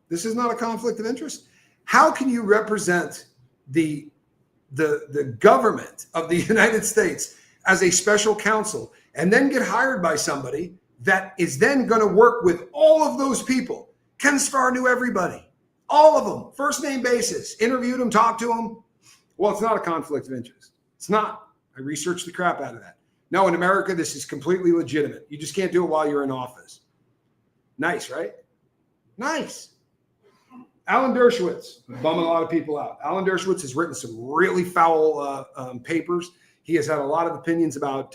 A: This is not a conflict of interest. How can you represent the government of the United States as a special counsel and then get hired by somebody that is then going to work with all of those people? Ken Starr knew everybody, all of them, first name basis, interviewed them, talked to them. Well, it's not a conflict of interest. It's not. I researched the crap out of that. No, in America, this is completely legitimate. You just can't do it while you're in office. Nice, right? Nice. Alan Dershowitz, bumming a lot of people out. Alan Dershowitz has written some really foul papers. He has had a lot of opinions about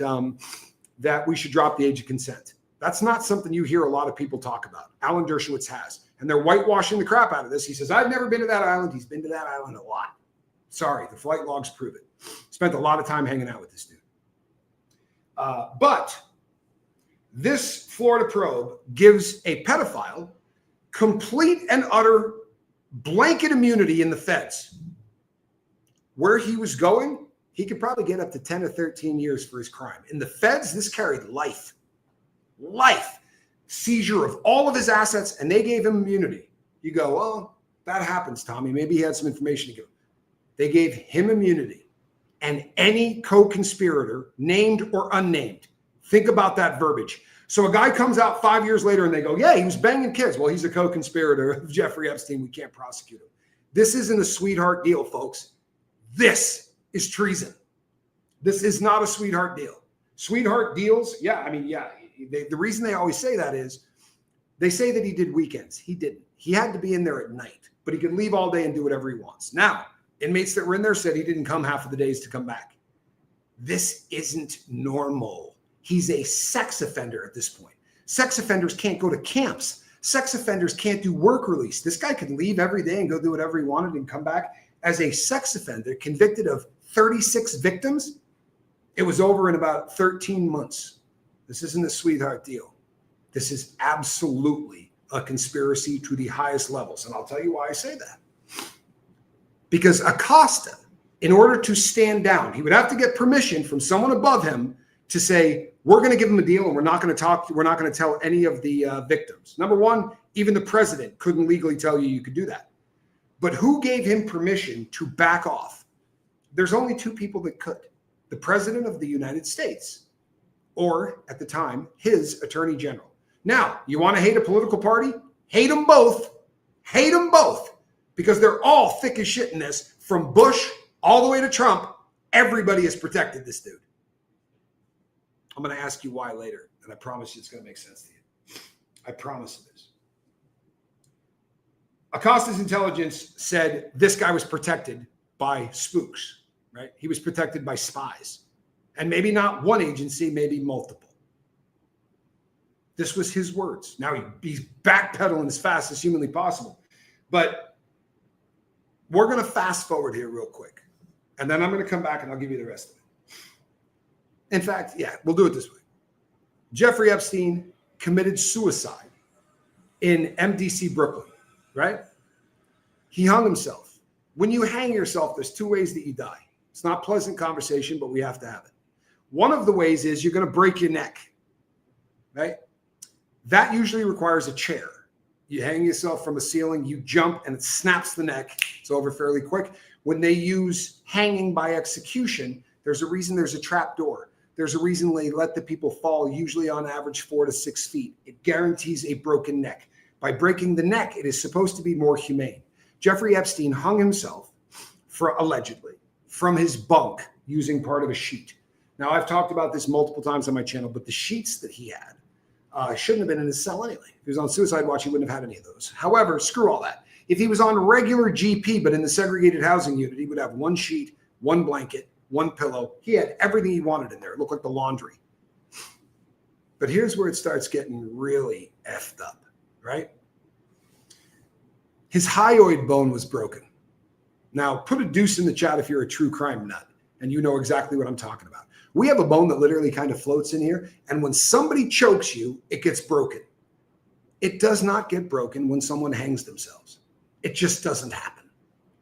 A: that we should drop the age of consent. That's not something you hear a lot of people talk about. Alan Dershowitz has. And they're whitewashing the crap out of this. He says, I've never been to that island. He's been to that island a lot. Sorry, the flight logs prove it. Spent a lot of time hanging out with this dude. But this Florida probe gives a pedophile complete and utter blanket immunity in the feds. Where he was going, he could probably get up to 10 or 13 years for his crime. In the feds, this carried life. Life. Seizure of all of his assets, and they gave him immunity. You go, well, that happens, Tommy. Maybe he had some information to give him. They gave him immunity. And any co-conspirator, named or unnamed, think about that verbiage. So a guy comes out 5 years later and they go, yeah, he was banging kids. Well, he's a co-conspirator of Jeffrey Epstein. We can't prosecute him. This isn't a sweetheart deal, folks. This is treason. This is not a sweetheart deal. Sweetheart deals, the reason they always say that is they say that he did weekends. He didn't. He had to be in there at night, but he could leave all day and do whatever he wants. Now, inmates that were in there said he didn't come half of the days to come back. This isn't normal. He's a sex offender at this point. Sex offenders can't go to camps. Sex offenders can't do work release. This guy could leave every day and go do whatever he wanted and come back as a sex offender convicted of 36 victims. It was over in about 13 months. This isn't a sweetheart deal. This is absolutely a conspiracy to the highest levels. And I'll tell you why I say that. Because Acosta, in order to stand down, he would have to get permission from someone above him to say, we're going to give him a deal and we're not going to tell any of the victims. Number one, even the president couldn't legally tell you could do that. But who gave him permission to back off? There's only two people that could. The president of the United States, or at the time, his attorney general. Now, you want to hate a political party? Hate them both. Hate them both. Because they're all thick as shit in this. From Bush all the way to Trump, everybody has protected this dude. I'm going to ask you why later, and I promise you it's going to make sense to you. I promise it is. Acosta's intelligence said this guy was protected by spooks, right? He was protected by spies. And maybe not one agency, maybe multiple. This was his words. Now he's backpedaling as fast as humanly possible. But we're going to fast forward here real quick. And then I'm going to come back and I'll give you the rest of it. In fact, we'll do it this way. Jeffrey Epstein committed suicide in MDC, Brooklyn, right? He hung himself. When you hang yourself, there's two ways that you die. It's not a pleasant conversation, but we have to have it. One of the ways is you're going to break your neck, right? That usually requires a chair. You hang yourself from a ceiling, you jump, and it snaps the neck. It's over fairly quick. When they use hanging by execution, there's a reason there's a trap door. There's a reason they let the people fall, usually on average 4 to 6 feet. It guarantees a broken neck. By breaking the neck, it is supposed to be more humane. Jeffrey Epstein hung himself, allegedly, from his bunk using part of a sheet. Now, I've talked about this multiple times on my channel, but the sheets that he had shouldn't have been in his cell anyway. If he was on suicide watch, he wouldn't have had any of those. However, screw all that. If he was on regular GP, but in the segregated housing unit, he would have one sheet, one blanket, one pillow. He had everything he wanted in there. It looked like the laundry. But here's where it starts getting really effed up, right? His hyoid bone was broken. Now, put a deuce in the chat if you're a true crime nut and you know exactly what I'm talking about. We have a bone that literally kind of floats in here, and when somebody chokes you, it gets broken. It does not get broken when someone hangs themselves. It just doesn't happen.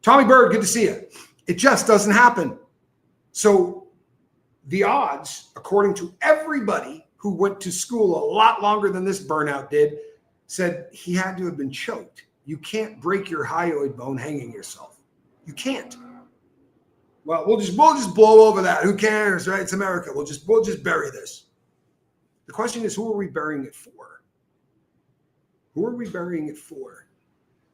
A: Tommy Bird, good to see you. It just doesn't happen. So the odds, according to everybody who went to school a lot longer than this burnout did, said he had to have been choked. You can't break your hyoid bone hanging yourself. You can't. Well, we'll just blow over that. Who cares, right? It's America. We'll just bury this. The question is, who are we burying it for? Who are we burying it for?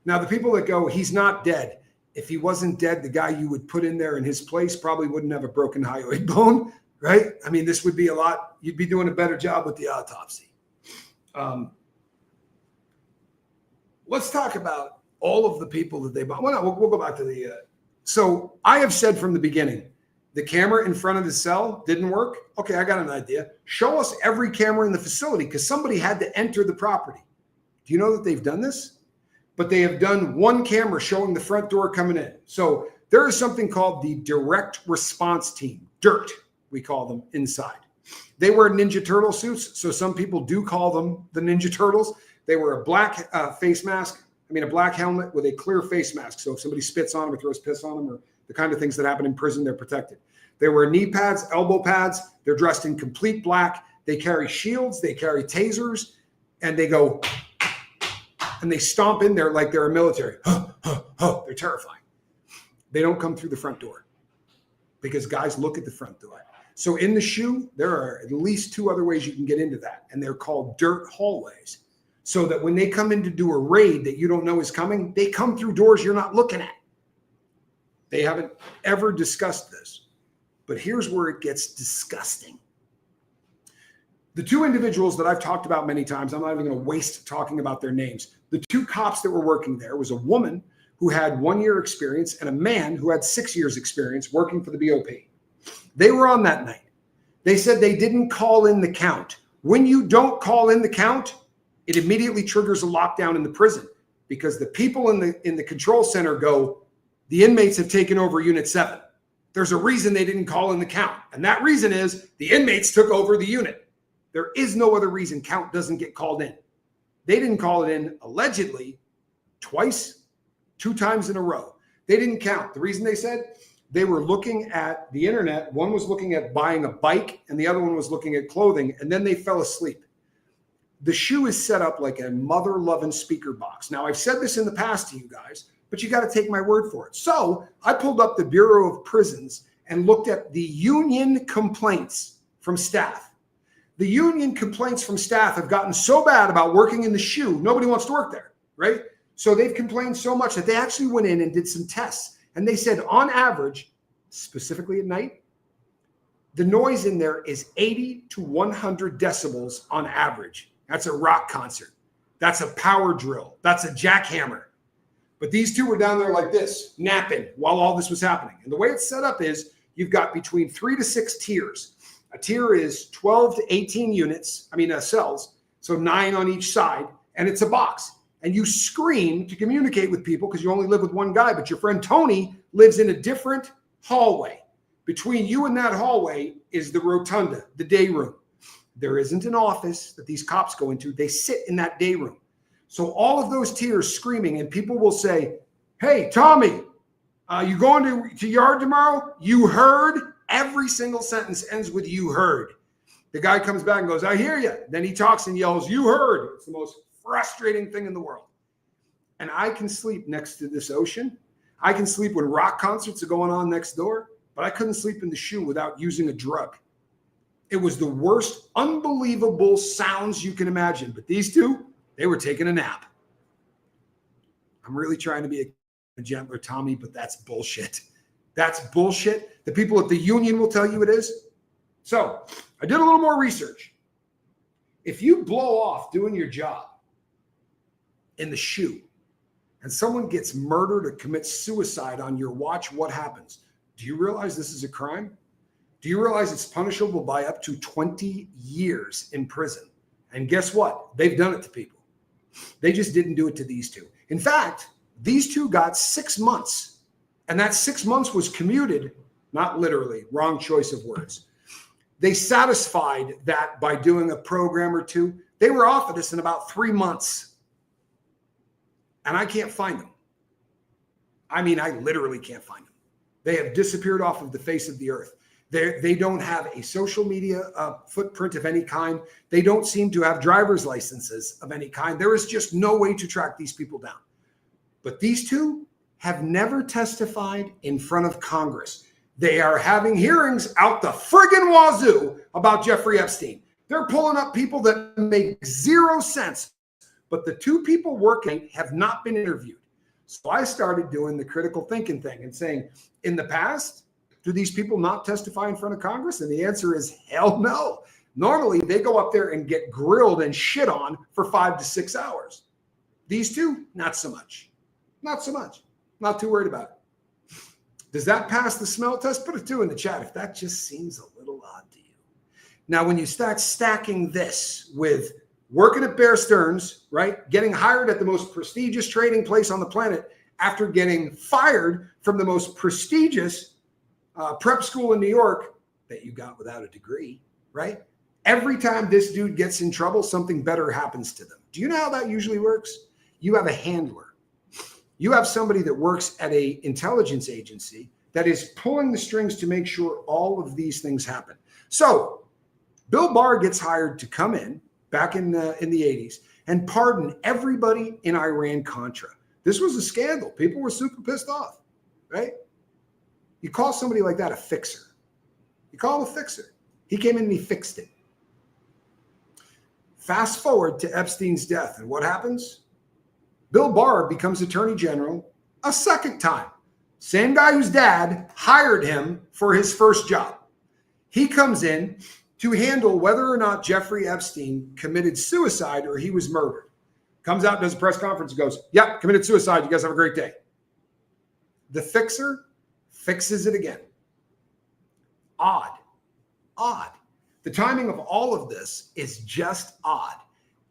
A: Now, the people that go, he's not dead. If he wasn't dead, the guy you would put in there in his place probably wouldn't have a broken hyoid bone, right? I mean, this would be a lot. You'd be doing a better job with the autopsy. Let's talk about all of the people that they bought. Well, no, we'll go back to the... So I have said from the beginning, the camera in front of the cell didn't work. Okay, I got an idea. Show us every camera in the facility because somebody had to enter the property. Do you know that they've done this? But they have done one camera showing the front door coming in. So there is something called the Direct Response Team, DIRT, we call them inside. They wear Ninja Turtle suits, so some people do call them the Ninja Turtles. They wear a black face mask. A black helmet with a clear face mask. So if somebody spits on them or throws piss on them or the kind of things that happen in prison, they're protected. They wear knee pads, elbow pads. They're dressed in complete black. They carry shields. They carry tasers. And they go, and they stomp in there like they're a military. They're terrifying. They don't come through the front door because guys look at the front door. So in the SHU, there are at least 2 other ways you can get into that. And they're called dirt hallways. So that when they come in to do a raid that you don't know is coming, they come through doors you're not looking at. They haven't ever discussed this. But here's where it gets disgusting. The two individuals that I've talked about many times, I'm not even going to waste talking about their names. The two cops that were working there was a woman who had 1 year experience and a man who had 6 years experience working for the BOP. They were on that night. They said they didn't call in the count. When you don't call in the count, it immediately triggers a lockdown in the prison because the people in the control center go, the inmates have taken over Unit 7. There's a reason they didn't call in the count. And that reason is the inmates took over the unit. There is no other reason count doesn't get called in. They didn't call it in allegedly twice, 2 times in a row. They didn't count. The reason they said they were looking at the internet. One was looking at buying a bike and the other one was looking at clothing. And then they fell asleep. The shoe is set up like a mother-loving speaker box. Now, I've said this in the past to you guys, but you got to take my word for it. So I pulled up the Bureau of Prisons and looked at the union complaints from staff. The union complaints from staff have gotten so bad about working in the shoe, nobody wants to work there, right? So they've complained so much that they actually went in and did some tests. And they said on average, specifically at night, the noise in there is 80 to 100 decibels on average. That's a rock concert. That's a power drill. That's a jackhammer. But these two were down there like this, napping while all this was happening. And the way it's set up is you've got between 3 to 6 tiers. A tier is 12 to 18 units, cells, so 9 on each side, and it's a box. And you scream to communicate with people because you only live with one guy, but your friend Tony lives in a different hallway. Between you and that hallway is the rotunda, the day room. There isn't an office that these cops go into. They sit in that day room. So all of those tiers screaming, and people will say, hey, Tommy, you going to yard tomorrow? You heard? Every single sentence ends with you heard. The guy comes back and goes, I hear you. Then he talks and yells, you heard. It's the most frustrating thing in the world. And I can sleep next to this ocean. I can sleep when rock concerts are going on next door, but I couldn't sleep in the shoe without using a drug. It was the worst, unbelievable sounds you can imagine. But these two, they were taking a nap. I'm really trying to be a gentler Tommy, but that's bullshit. That's bullshit. The people at the union will tell you it is. So I did a little more research. If you blow off doing your job in the shoe and someone gets murdered or commits suicide on your watch, what happens? Do you realize this is a crime? Do you realize it's punishable by up to 20 years in prison? And guess what? They've done it to people. They just didn't do it to these two. In fact, these two got 6 months. And that 6 months was commuted, not literally, wrong choice of words. They satisfied that by doing a program or two. They were off of this in about 3 months. And I can't find them. I literally can't find them. They have disappeared off of the face of the earth. They don't have a social media footprint of any kind. They don't seem to have driver's licenses of any kind. There is just no way to track these people down. But these two have never testified in front of Congress. They are having hearings out the friggin' wazoo about Jeffrey Epstein. They're pulling up people that make 0 sense, but the two people working have not been interviewed. So I started doing the critical thinking thing and saying, in the past, do these people not testify in front of Congress? And the answer is hell no. Normally, they go up there and get grilled and shit on for 5 to 6 hours. These two, not so much. Not so much. Not too worried about it. Does that pass the smell test? Put a 2 in the chat if that just seems a little odd to you. Now, when you start stacking this with working at Bear Stearns, right? Getting hired at the most prestigious trading place on the planet after getting fired from the most prestigious prep school in New York that you got without a degree, right? Every time this dude gets in trouble, something better happens to them. Do you know how that usually works? You have a handler. You have somebody that works at an intelligence agency that is pulling the strings to make sure all of these things happen. So Bill Barr gets hired to come in back in the 80s and pardon everybody in Iran-Contra. This was a scandal. People were super pissed off, right? You call somebody like that a fixer. You call him a fixer. He came in and he fixed it. Fast forward to Epstein's death, and what happens? Bill Barr becomes Attorney General a second time. Same guy whose dad hired him for his first job. He comes in to handle whether or not Jeffrey Epstein committed suicide or he was murdered. Comes out, does a press conference, and goes, yep, committed suicide. You guys have a great day. The fixer fixes it again. Odd. The timing of all of this is just odd.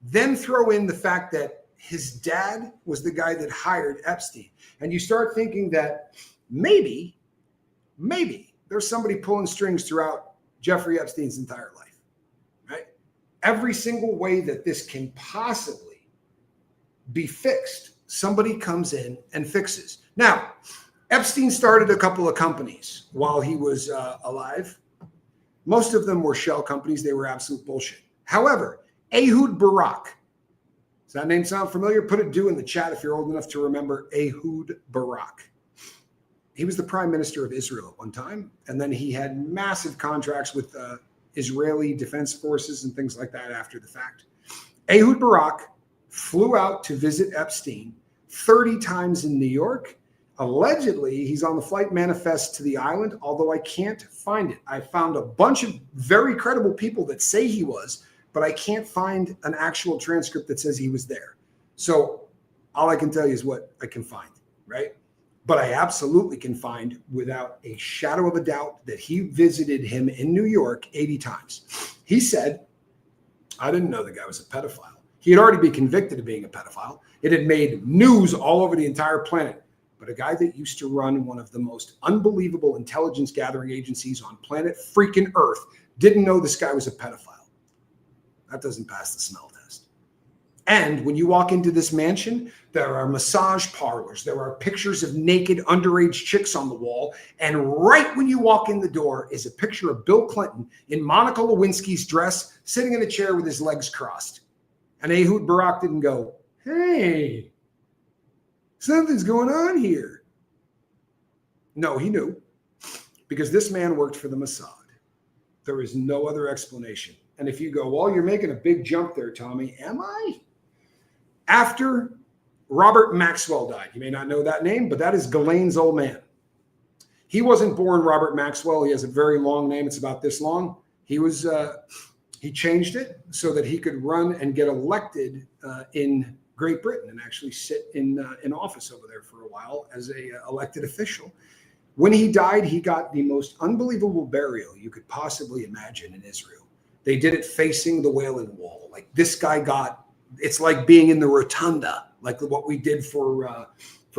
A: Then throw in the fact that his dad was the guy that hired Epstein. And you start thinking that maybe there's somebody pulling strings throughout Jeffrey Epstein's entire life, right? Every single way that this can possibly be fixed, somebody comes in and fixes. Now, Epstein started a couple of companies while he was alive. Most of them were shell companies. They were absolute bullshit. However, Ehud Barak, does that name sound familiar? Put a do in the chat if you're old enough to remember Ehud Barak. He was the prime minister of Israel at one time, and then he had massive contracts with Israeli defense forces and things like that after the fact. Ehud Barak flew out to visit Epstein 30 times in New York. Allegedly, he's on the flight manifest to the island, although I can't find it. I found a bunch of very credible people that say he was, but I can't find an actual transcript that says he was there. So all I can tell you is what I can find, right? But I absolutely can find without a shadow of a doubt that he visited him in New York 80 times. He said, I didn't know the guy was a pedophile. He had already been convicted of being a pedophile. It had made news all over the entire planet. But a guy that used to run one of the most unbelievable intelligence gathering agencies on planet freaking Earth didn't know this guy was a pedophile. That doesn't pass the smell test. And when you walk into this mansion, there are massage parlors. There are pictures of naked underage chicks on the wall. And right when you walk in the door is a picture of Bill Clinton in Monica Lewinsky's dress, sitting in a chair with his legs crossed. And Ehud Barak didn't go, hey, something's going on here. No, he knew, because this man worked for the Mossad. There is no other explanation. And if you go, well, you're making a big jump there, Tommy. Am I? After Robert Maxwell died, you may not know that name, but that is Ghislaine's old man. He wasn't born Robert Maxwell. He has a very long name. It's about this long. He changed it so that he could run and get elected in Great Britain and actually sit in office over there for a while as a elected official. When he died, he got the most unbelievable burial you could possibly imagine in Israel. They did it facing the Wailing Wall. Like this guy got, it's like being in the rotunda, like what we did for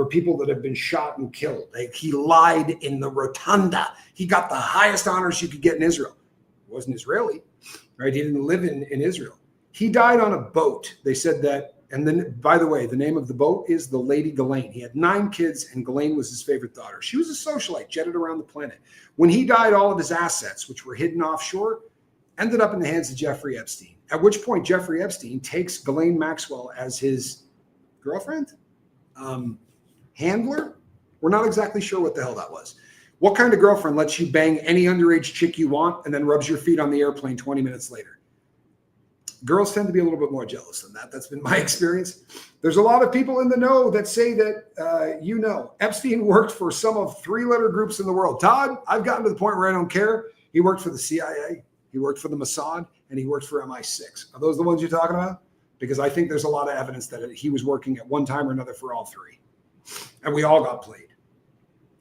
A: people that have been shot and killed. Like he lied in the rotunda. He got the highest honors you could get in Israel. He wasn't Israeli, right? He didn't live in Israel. He died on a boat. They said that. And then, by the way, the name of the boat is the Lady Ghislaine. He had 9 kids, and Ghislaine was his favorite daughter. She was a socialite, jetted around the planet. When he died, all of his assets, which were hidden offshore, ended up in the hands of Jeffrey Epstein. At which point, Jeffrey Epstein takes Ghislaine Maxwell as his girlfriend, handler. We're not exactly sure what the hell that was. What kind of girlfriend lets you bang any underage chick you want and then rubs your feet on the airplane 20 minutes later? Girls tend to be a little bit more jealous than that. That's been my experience. There's a lot of people in the know that say that, Epstein worked for some of 3-letter groups in the world. Todd, I've gotten to the point where I don't care. He worked for the CIA, he worked for the Mossad, and he worked for MI6. Are those the ones you're talking about? Because I think there's a lot of evidence that he was working at one time or another for all 3. And we all got played.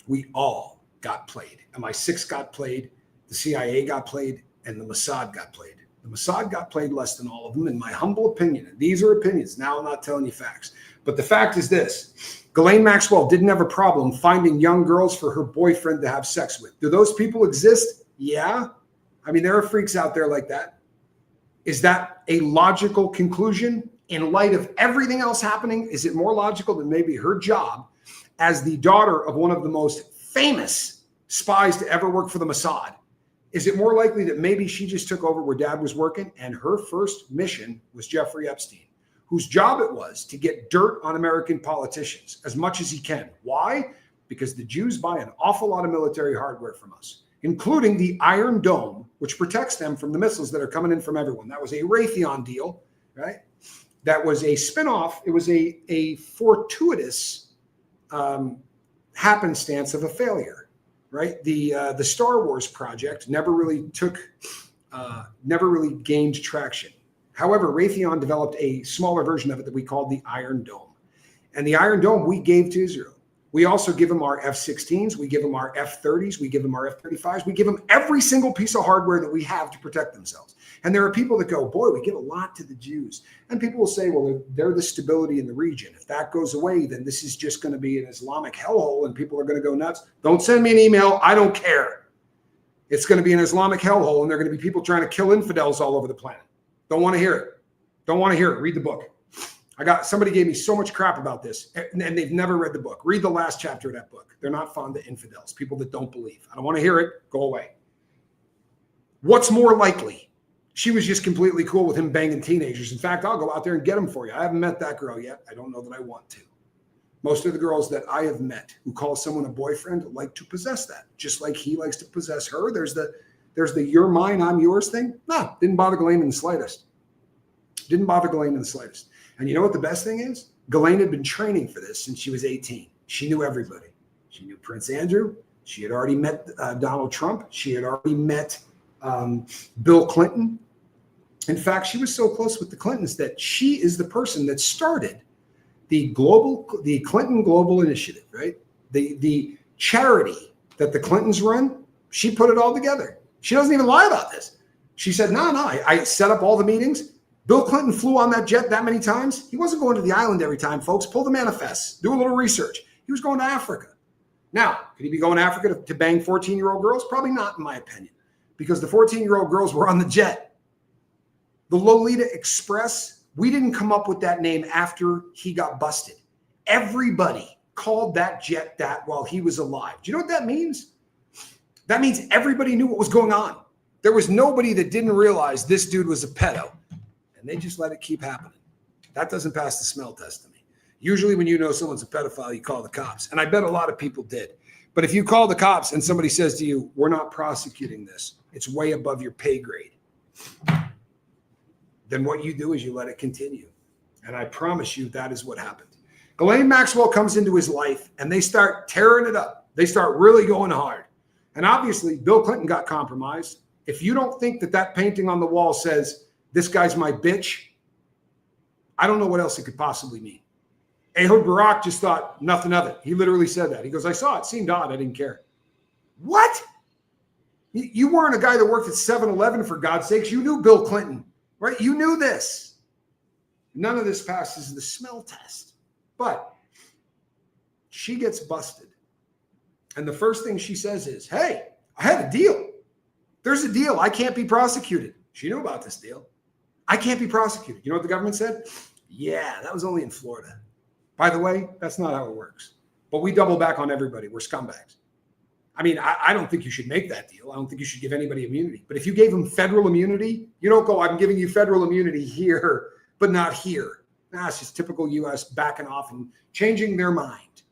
A: We all got played. MI6 got played, the CIA got played, and the Mossad got played. The Mossad got played less than all of them, in my humble opinion. And these are opinions. Now I'm not telling you facts. But the fact is this. Ghislaine Maxwell didn't have a problem finding young girls for her boyfriend to have sex with. Do those people exist? Yeah. I mean, there are freaks out there like that. Is that a logical conclusion? In light of everything else happening, is it more logical than maybe her job as the daughter of one of the most famous spies to ever work for the Mossad? Is it more likely that maybe she just took over where dad was working and her first mission was Jeffrey Epstein, whose job it was to get dirt on American politicians as much as he can? Why? Because the Jews buy an awful lot of military hardware from us, including the Iron Dome, which protects them from the missiles that are coming in from everyone. That was a Raytheon deal, right? That was a spinoff. It was a fortuitous happenstance of a failure, right? The Star Wars project never really gained traction. However, Raytheon developed a smaller version of it that we called the Iron Dome. And the Iron Dome we gave to Israel. We also give them our F-16s. We give them our F-30s. We give them our F-35s. We give them every single piece of hardware that we have to protect themselves. And there are people that go, boy, we give a lot to the Jews. And people will say, well, they're the stability in the region. If that goes away, then this is just going to be an Islamic hellhole and people are going to go nuts. Don't send me an email. I don't care. It's going to be an Islamic hellhole and there are going to be people trying to kill infidels all over the planet. Don't want to hear it. Don't want to hear it. Read the book. Somebody gave me so much crap about this and they've never read the book. Read the last chapter of that book. They're not fond of infidels, people that don't believe. I don't want to hear it. Go away. What's more likely? She was just completely cool with him banging teenagers. In fact, I'll go out there and get him for you. I haven't met that girl yet. I don't know that I want to. Most of the girls that I have met who call someone a boyfriend like to possess that, just like he likes to possess her. There's the you're mine, I'm yours thing. No, didn't bother Ghislaine in the slightest. Didn't bother Ghislaine in the slightest. And you know what the best thing is? Ghislaine had been training for this since she was 18. She knew everybody. She knew Prince Andrew. She had already met Donald Trump. She had already met Bill Clinton. In fact, she was so close with the Clintons that she is the person that started the Clinton Global Initiative, right? The charity that the Clintons run, she put it all together. She doesn't even lie about this. She said, no, I set up all the meetings. Bill Clinton flew on that jet that many times. He wasn't going to the island every time, folks. Pull the manifests. Do a little research. He was going to Africa. Now, could he be going to Africa to bang 14-year-old girls? Probably not, in my opinion, because the 14-year-old girls were on the jet. The Lolita Express, we didn't come up with that name after he got busted. Everybody called that jet that while he was alive. Do you know what that means? That means everybody knew what was going on. There was nobody that didn't realize this dude was a pedo. And they just let it keep happening. That doesn't pass the smell test to me. Usually when you know someone's a pedophile, you call the cops. And I bet a lot of people did. But if you call the cops and somebody says to you, we're not prosecuting this, it's way above your pay grade, then what you do is you let it continue. And I promise you that is what happened. Ghislaine Maxwell comes into his life and they start tearing it up. They start really going hard. And obviously Bill Clinton got compromised. If you don't think that painting on the wall says, this guy's my bitch, I don't know what else it could possibly mean. Ehud Barak just thought nothing of it. He literally said that. He goes, I saw it, seemed odd, I didn't care. What? You weren't a guy that worked at 7-Eleven, for God's sakes. You knew Bill Clinton, right? You knew this. None of this passes the smell test. But she gets busted. And the first thing she says is, hey, I had a deal. There's a deal. I can't be prosecuted. She knew about this deal. I can't be prosecuted. You know what the government said? Yeah, that was only in Florida. By the way, that's not how it works. But we double back on everybody. We're scumbags. I mean, I don't think you should make that deal. I don't think you should give anybody immunity. But if you gave them federal immunity, you don't go, I'm giving you federal immunity here, but not here. It's just typical U.S. backing off and changing their mind.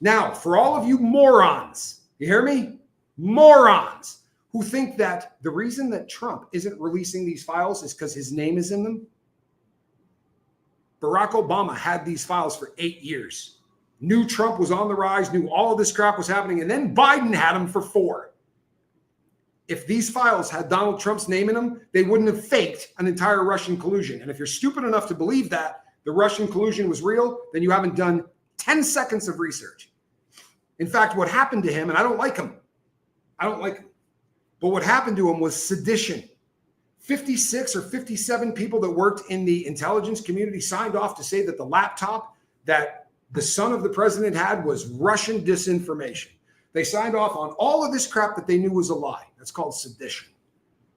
A: Now, for all of you morons, you hear me? Morons who think that the reason that Trump isn't releasing these files is because his name is in them. Barack Obama had these files for 8 years. Knew Trump was on the rise, knew all of this crap was happening, and then Biden had them for 4. If these files had Donald Trump's name in them, they wouldn't have faked an entire Russian collusion. And if you're stupid enough to believe that the Russian collusion was real, then you haven't done 10 seconds of research. In fact, what happened to him, and I don't like him, but what happened to him was sedition. 56 or 57 people that worked in the intelligence community signed off to say that the laptop that the son of the president had was Russian disinformation. They signed off on all of this crap that they knew was a lie. That's called sedition.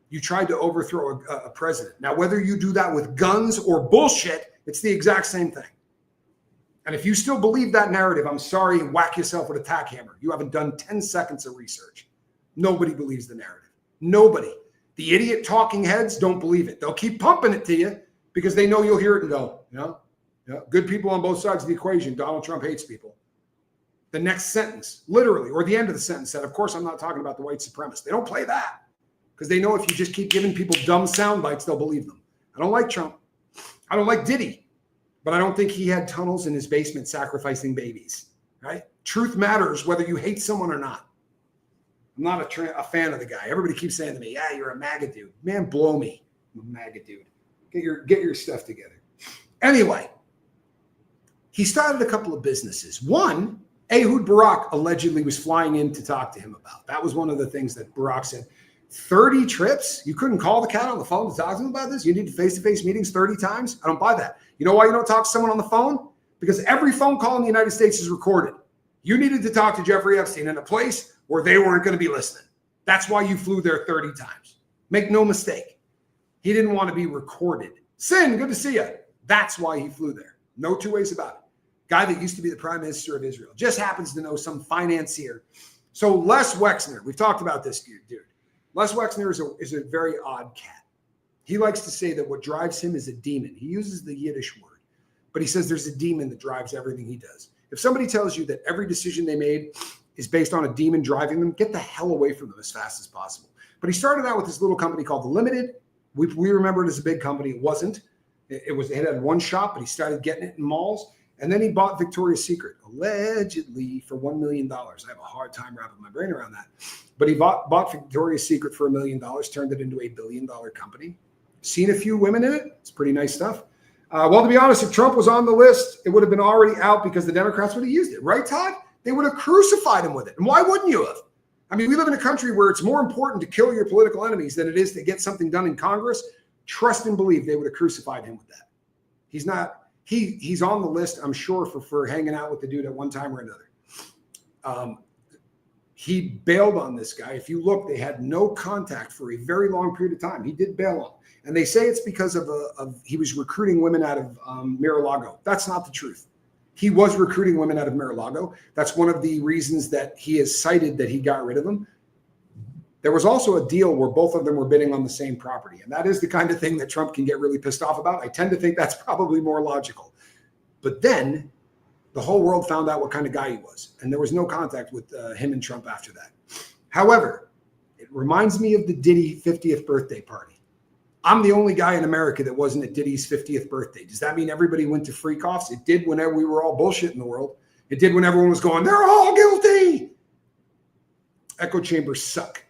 A: You tried to overthrow a president. Now, whether you do that with guns or bullshit, it's the exact same thing. And if you still believe that narrative, I'm sorry, whack yourself with a tack hammer. You haven't done 10 seconds of research. Nobody believes the narrative. Nobody. The idiot talking heads don't believe it. They'll keep pumping it to you because they know you'll hear it and go, good people on both sides of the equation. Donald Trump hates people. The next sentence, literally, or the end of the sentence said, of course, I'm not talking about the white supremacists. They don't play that because they know if you just keep giving people dumb sound bites, they'll believe them. I don't like Trump. I don't like Diddy, but I don't think he had tunnels in his basement sacrificing babies, right? Truth matters whether you hate someone or not. I'm not a fan of the guy. Everybody keeps saying to me, yeah, you're a MAGA dude. Man, blow me. I'm a MAGA dude. Get your stuff together. Anyway, he started a couple of businesses. One, Ehud Barak allegedly was flying in to talk to him about. That was one of the things that Barak said. 30 trips? You couldn't call the cat on the phone to talk to him about this? You need face-to-face meetings 30 times? I don't buy that. You know why you don't talk to someone on the phone? Because every phone call in the United States is recorded. You needed to talk to Jeffrey Epstein in a place where they weren't going to be listening. That's why you flew there 30 times. Make no mistake. He didn't want to be recorded. Sin, good to see you. That's why he flew there. No two ways about it. Guy that used to be the prime minister of Israel just happens to know some financier. So Les Wexner, we've talked about this dude. Les Wexner is a very odd cat. He likes to say that what drives him is a demon. He uses the Yiddish word, but he says there's a demon that drives everything he does. If somebody tells you that every decision they made is based on a demon driving them, get the hell away from them as fast as possible. But he started out with this little company called The Limited. We remember it as a big company. It wasn't. It had one shop, but he started getting it in malls. And then he bought Victoria's Secret, allegedly for $1 million. I have a hard time wrapping my brain around that. But he bought Victoria's Secret for $1 million, turned it into a $1 billion company. Seen a few women in it. It's pretty nice stuff. Well, to be honest, if Trump was on the list, it would have been already out because the Democrats would have used it. Right, Todd? They would have crucified him with it. And why wouldn't you have? I mean, we live in a country where it's more important to kill your political enemies than it is to get something done in Congress. Trust and believe they would have crucified him with that. He's not. He's on the list, I'm sure, for hanging out with the dude at one time or another. He bailed on this guy. If you look, they had no contact for a very long period of time. He did bail on. And they say it's because of he was recruiting women out of Mar-a-Lago. That's not the truth. He was recruiting women out of Mar-a-Lago. That's one of the reasons that he has cited that he got rid of them. There was also a deal where both of them were bidding on the same property. And that is the kind of thing that Trump can get really pissed off about. I tend to think that's probably more logical. But then the whole world found out what kind of guy he was. And there was no contact with him and Trump after that. However, it reminds me of the Diddy 50th birthday party. I'm the only guy in America that wasn't at Diddy's 50th birthday. Does that mean everybody went to freak-offs? It did whenever we were all bullshit in the world. It did when everyone was going, they're all guilty. Echo chambers suck.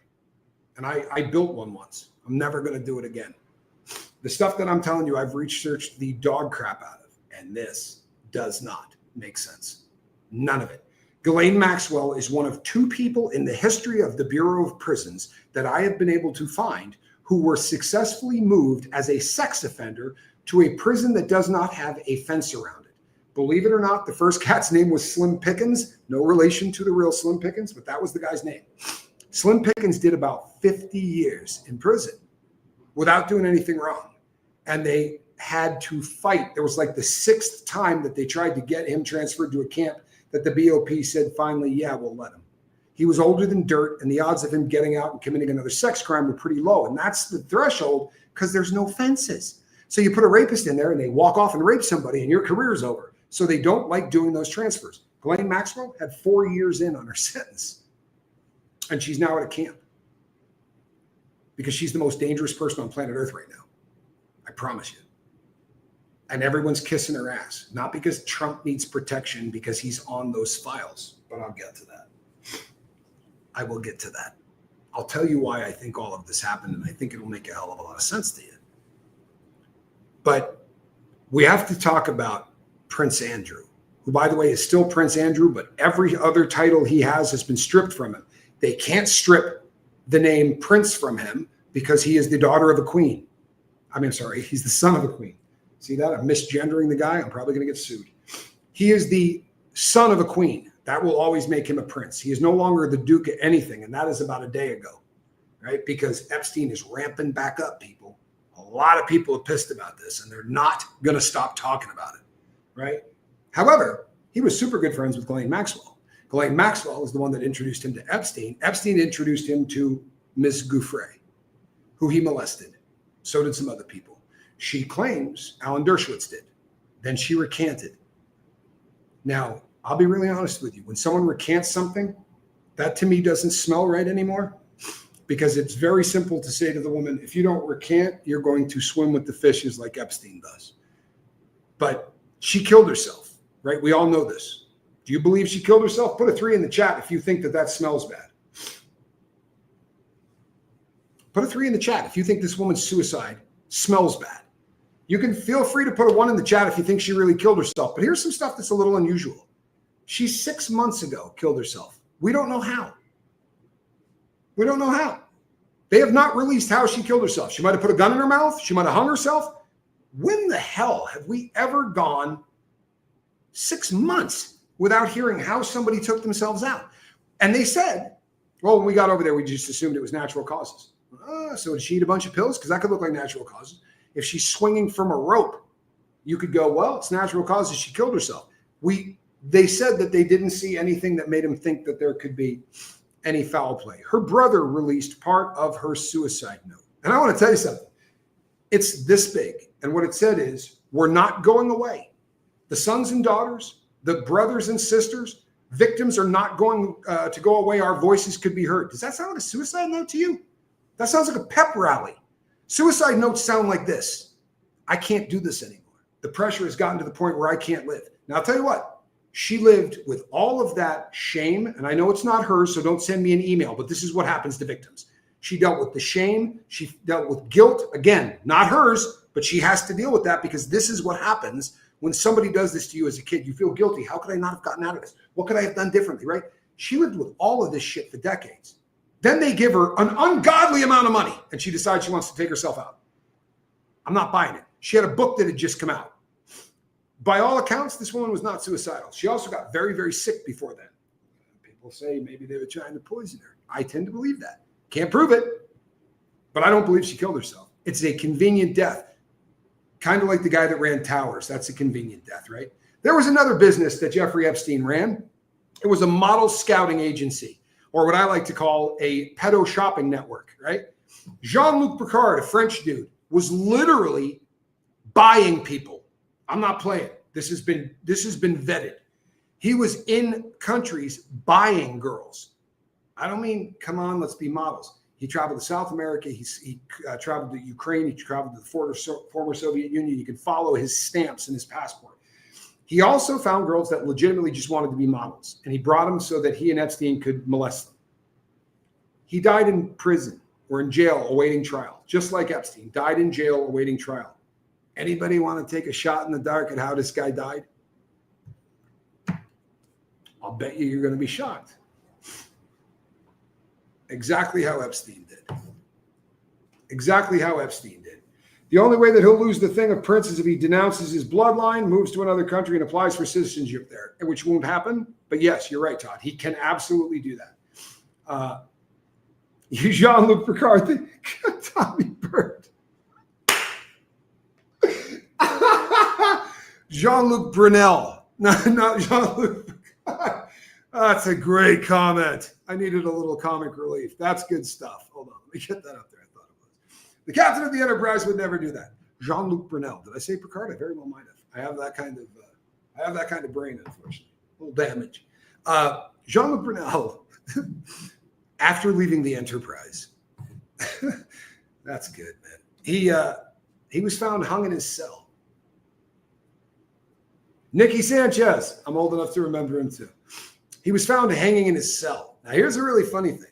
A: And I built one once. I'm never going to do it again. The stuff that I'm telling you, I've researched the dog crap out of, and this does not make sense. None of it. Ghislaine Maxwell is one of two people in the history of the Bureau of Prisons that I have been able to find who were successfully moved as a sex offender to a prison that does not have a fence around it. Believe it or not, the first cat's name was Slim Pickens. No relation to the real Slim Pickens, but that was the guy's name. Slim Pickens did about 50 years in prison without doing anything wrong. And they had to fight. There was like the sixth time that they tried to get him transferred to a camp that the BOP said, finally, yeah, we'll let him. He was older than dirt, and the odds of him getting out and committing another sex crime were pretty low. And that's the threshold because there's no fences. So you put a rapist in there and they walk off and rape somebody and your career's over. So they don't like doing those transfers. Ghislaine Maxwell had 4 years in on her sentence. And she's now at a camp because she's the most dangerous person on planet Earth right now. I promise you. And everyone's kissing her ass. Not because Trump needs protection, because he's on those files. But I'll get to that. I will get to that. I'll tell you why I think all of this happened, and I think it'll make a hell of a lot of sense to you. But we have to talk about Prince Andrew, who, by the way, is still Prince Andrew, but every other title he has been stripped from him. They can't strip the name Prince from him because he is the daughter of a queen. He's the son of a queen. See that? I'm misgendering the guy. I'm probably going to get sued. He is the son of a queen. That will always make him a prince. He is no longer the Duke of anything, and that is about a day ago, right? Because Epstein is ramping back up, people. A lot of people are pissed about this, and they're not going to stop talking about it, right? However, he was super good friends with Ghislaine Maxwell. Ghislaine Maxwell is the one that introduced him to Epstein. Epstein introduced him to Ms. Gouffre, who he molested. So did some other people. She claims Alan Dershowitz did. Then she recanted. Now, I'll be really honest with you. When someone recants something, that to me doesn't smell right anymore, because it's very simple to say to the woman, if you don't recant, you're going to swim with the fishes like Epstein does. But she killed herself, right? We all know this. Do you believe she killed herself? Put a 3 in the chat if you think that that smells bad. Put a 3 in the chat if you think this woman's suicide smells bad. You can feel free to put a 1 in the chat if you think she really killed herself. But here's some stuff that's a little unusual. She 6 months ago killed herself. We don't know how. We don't know how. They have not released how she killed herself. She might have put a gun in her mouth. She might have hung herself. When the hell have we ever gone 6 months without hearing how somebody took themselves out? And they said, well, when we got over there, we just assumed it was natural causes. So did she eat a bunch of pills? Because that could look like natural causes. If she's swinging from a rope, you could go, well, it's natural causes. She killed herself. They said that they didn't see anything that made them think that there could be any foul play. Her brother released part of her suicide note. And I want to tell you something. It's this big. And what it said is, we're not going away. The sons and daughters, the brothers and sisters, victims are not going to go away. Our voices could be heard. Does that sound like a suicide note to you? That sounds like a pep rally. Suicide notes sound like this. I can't do this anymore. The pressure has gotten to the point where I can't live. Now, I'll tell you what. She lived with all of that shame. And I know it's not hers, so don't send me an email. But this is what happens to victims. She dealt with the shame. She dealt with guilt. Again, not hers, but she has to deal with that because this is what happens when somebody does this to you as a kid. You feel guilty. How could I not have gotten out of this? What could I have done differently, right? She lived with all of this shit for decades. Then they give her an ungodly amount of money and she decides she wants to take herself out. I'm not buying it. She had a book that had just come out. By all accounts, this woman was not suicidal. She also got very, very sick before then. People say maybe they were trying to poison her. I tend to believe that. Can't prove it, but I don't believe she killed herself. It's a convenient death, kind of like the guy that ran towers. That's a convenient death, right? There was another business that Jeffrey Epstein ran. It was a model scouting agency, or what I like to call a pedo shopping network, right? Jean-Luc Picard, a French dude, was literally buying people. I'm not playing. This has been vetted. He was in countries buying girls. I don't mean, come on, let's be models. He traveled to South America. He traveled to Ukraine. He traveled to the former Soviet Union. You can follow his stamps in his passport. He also found girls that legitimately just wanted to be models, and he brought them so that he and Epstein could molest them. He died in prison or in jail awaiting trial, just like Epstein, died in jail awaiting trial. Anybody want to take a shot in the dark at how this guy died? I'll bet you're going to be shocked. Exactly how Epstein did. Exactly how Epstein did. The only way that he'll lose the thing of Prince is if he denounces his bloodline, moves to another country, and applies for citizenship there, which won't happen. But yes, you're right, Todd. He can absolutely do that. Jean-Luc Picard, Tommy Bird. Jean-Luc Brunel. No, not Jean-Luc Picard. That's a great comment. I needed a little comic relief. That's good stuff. Hold on. Let me get that up there. I thought it was. The captain of the Enterprise would never do that. Jean-Luc Brunel. Did I say Picard? I very well might have. I have that kind of brain, unfortunately. A little damage. Jean-Luc Brunel, after leaving the Enterprise, that's good, man. He was found hung in his cell. Nicky Sanchez. I'm old enough to remember him too. He was found hanging in his cell. Now, here's a really funny thing.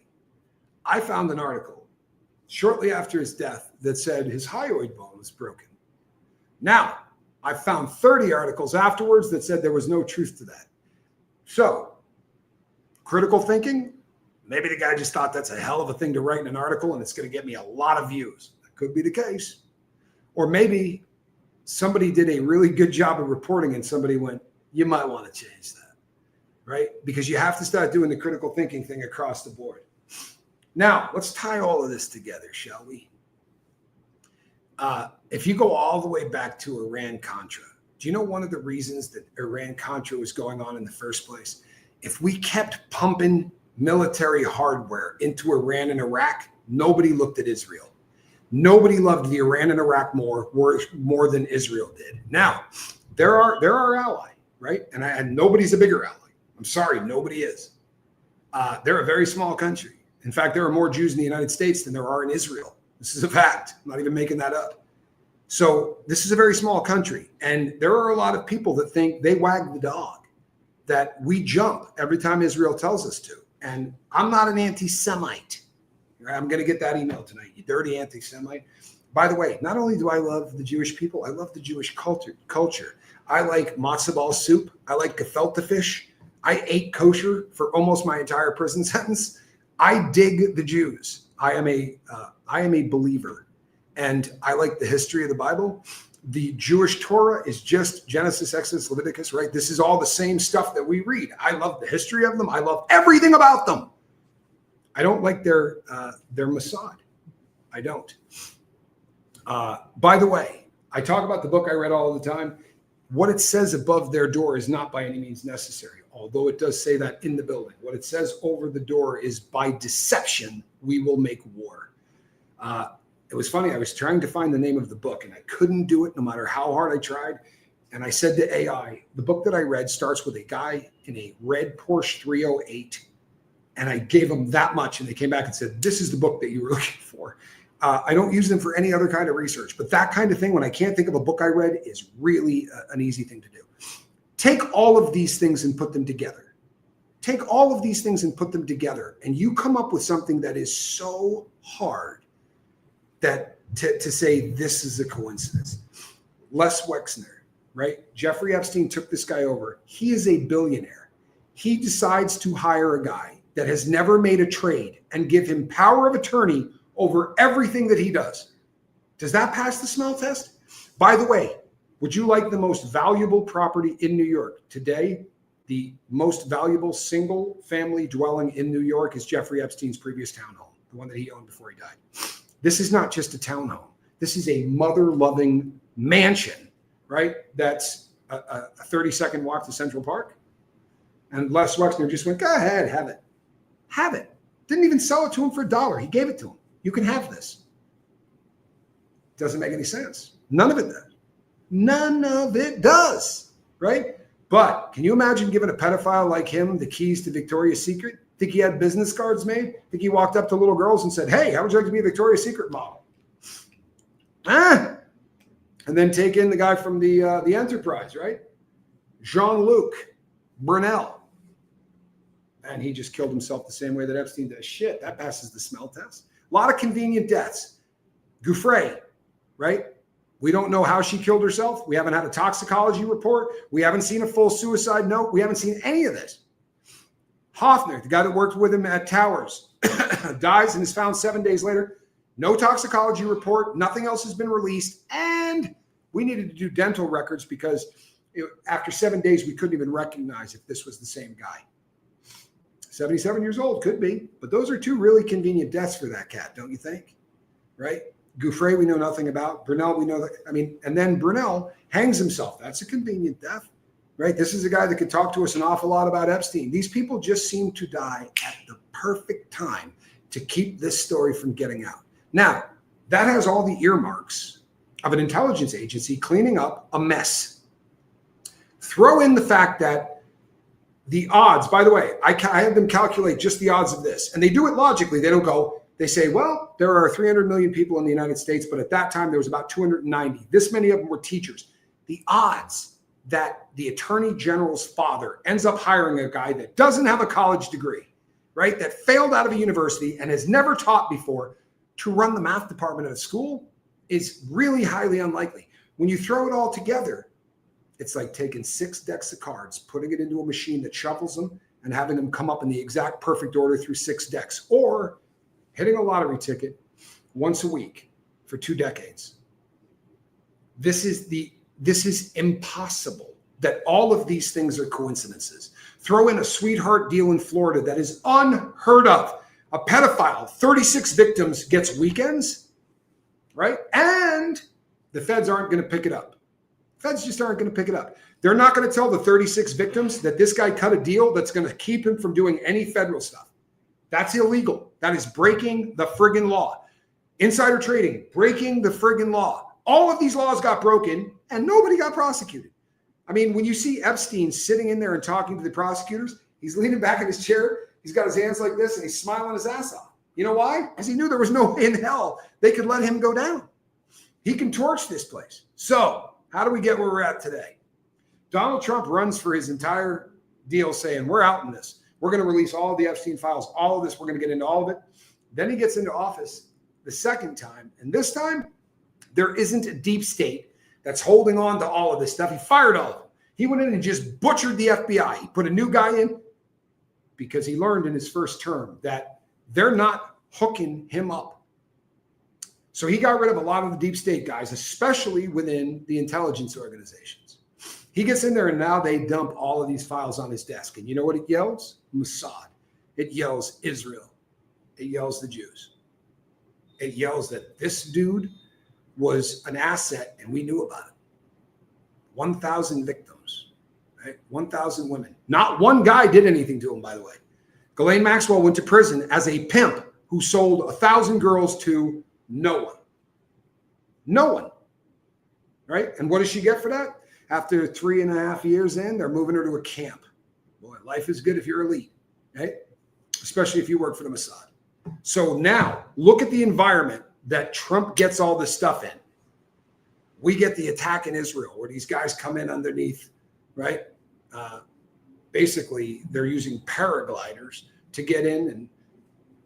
A: I found an article shortly after his death that said his hyoid bone was broken. Now, I found 30 articles afterwards that said there was no truth to that. So, critical thinking, maybe the guy just thought that's a hell of a thing to write in an article and it's going to get me a lot of views. That could be the case. Or maybe somebody did a really good job of reporting and somebody went, you might want to change that. Right? Because you have to start doing the critical thinking thing across the board. Now, let's tie all of this together, shall we? If you go all the way back to Iran-Contra, do you know one of the reasons that Iran-Contra was going on in the first place? If we kept pumping military hardware into Iran and Iraq, nobody looked at Israel. Nobody loved the Iran and Iraq more than Israel did. Now, they're our ally, right? And nobody's a bigger ally. I'm sorry, nobody is. They're a very small country. In fact, there are more Jews in the United States than there are in Israel. This is a fact. I'm not even making that up. So this is a very small country. And there are a lot of people that think they wag the dog. that we jump every time Israel tells us to. And I'm not an anti-Semite. I'm going to get that email tonight, you dirty anti-Semite. By the way, not only do I love the Jewish people, I love the Jewish culture. I like matzo ball soup. I like gefilte fish. I ate kosher for almost my entire prison sentence. I dig the Jews. I am a believer, and I like the history of the Bible. The Jewish Torah is just Genesis, Exodus, Leviticus, right? This is all the same stuff that we read. I love the history of them. I love everything about them. I don't like their Mossad. I don't. By the way, I talk about the book I read all the time. What it says above their door is not by any means necessary, although it does say that in the building. What it says over the door is, by deception, we will make war. It was funny. I was trying to find the name of the book, and I couldn't do it no matter how hard I tried. And I said to AI, the book that I read starts with a guy in a red Porsche 308. And I gave them that much, and they came back and said, this is the book that you were looking for. I don't use them for any other kind of research, but that kind of thing, when I can't think of a book I read, is really an easy thing to do. Take all of these things and put them together. Take all of these things and put them together, and you come up with something that is so hard that to say this is a coincidence. Les Wexner, right? Jeffrey Epstein took this guy over. He is a billionaire. He decides to hire a guy that has never made a trade and give him power of attorney over everything that he does. Does that pass the smell test? By the way, would you like the most valuable property in New York? Today, the most valuable single family dwelling in New York is Jeffrey Epstein's previous townhome, the one that he owned before he died. This is not just a townhome. This is a mother-loving mansion, right? That's a 30-second walk to Central Park. And Les Wexner just went, go ahead, have it. Have it. Didn't even sell it to him for $1. He gave it to him. You can have this. Doesn't make any sense. None of it does. None of it does, right? But can you imagine giving a pedophile like him the keys to Victoria's Secret? Think he had business cards made? Think he walked up to little girls and said, hey, how would you like to be a Victoria's Secret model? And then take in the guy from the Enterprise, right? Jean-Luc Brunel. And he just killed himself the same way that Epstein does. Shit, that passes the smell test. A lot of convenient deaths. Gouffre, right? We don't know how she killed herself. We haven't had a toxicology report. We haven't seen a full suicide note. We haven't seen any of this. Hoffner, the guy that worked with him at Towers, dies and is found 7 days later. No toxicology report. Nothing else has been released. And we needed to do dental records because after 7 days, we couldn't even recognize if this was the same guy. 77 years old, could be. But those are two really convenient deaths for that cat, don't you think? Right? Gouffre, we know nothing about. Brunel, we know that. I mean, and then Brunel hangs himself. That's a convenient death, right? This is a guy that could talk to us an awful lot about Epstein. These people just seem to die at the perfect time to keep this story from getting out. Now, that has all the earmarks of an intelligence agency cleaning up a mess. Throw in the fact that the odds, by the way, I have them calculate just the odds of this. And they do it logically. They don't go, they say, well, there are 300 million people in the United States, but at that time there was about 290. This many of them were teachers. The odds that the attorney general's father ends up hiring a guy that doesn't have a college degree, right, that failed out of a university and has never taught before to run the math department at a school is really highly unlikely. When you throw it all together, it's like taking 6 decks of cards, putting it into a machine that shuffles them and having them come up in the exact perfect order through 6 decks, or hitting a lottery ticket once a week for 2 decades. This is impossible that all of these things are coincidences. Throw in a sweetheart deal in Florida that is unheard of. A pedophile, 36 victims, gets weekends, right? And the feds aren't going to pick it up. Feds just aren't going to pick it up. They're not going to tell the 36 victims that this guy cut a deal that's going to keep him from doing any federal stuff. That's illegal. That is breaking the friggin' law. Insider trading, breaking the friggin' law. All of these laws got broken and nobody got prosecuted. I mean, when you see Epstein sitting in there and talking to the prosecutors, he's leaning back in his chair. He's got his hands like this and he's smiling his ass off. You know why? Because he knew there was no way in hell they could let him go down. He can torch this place. So how do we get where we're at today? Donald Trump runs for his entire deal saying, we're out in this. We're going to release all of the Epstein files, all of this. We're going to get into all of it. Then he gets into office the second time. And this time, there isn't a deep state that's holding on to all of this stuff. He fired all of them. He went in and just butchered the FBI. He put a new guy in because he learned in his first term that they're not hooking him up. So he got rid of a lot of the deep state guys, especially within the intelligence organizations. He gets in there and now they dump all of these files on his desk. And you know what it yells? Mossad. It yells Israel. It yells the Jews. It yells that this dude was an asset and we knew about it. 1,000 victims, right? 1,000 women. Not one guy did anything to him, by the way. Ghislaine Maxwell went to prison as a pimp who sold 1,000 girls to no one. No one. Right? And what does she get for that? After 3.5 years in, they're moving her to a camp. Boy, life is good if you're elite, right? Especially if you work for the Mossad. So now look at the environment that Trump gets all this stuff in. We get the attack in Israel where these guys come in underneath, right? Basically, they're using paragliders to get in and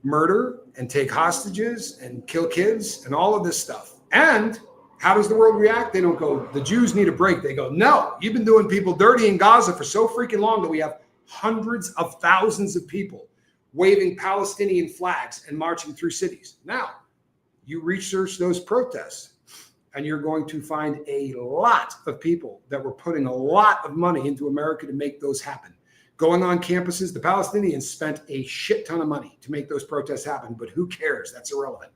A: murder and take hostages and kill kids and all of this stuff. And how does the world react? They don't go, the Jews need a break. They go, no, you've been doing people dirty in Gaza for so freaking long that we have hundreds of thousands of people waving Palestinian flags and marching through cities. Now, you research those protests and you're going to find a lot of people that were putting a lot of money into America to make those happen. Going on campuses, the Palestinians spent a shit ton of money to make those protests happen, but who cares? That's irrelevant.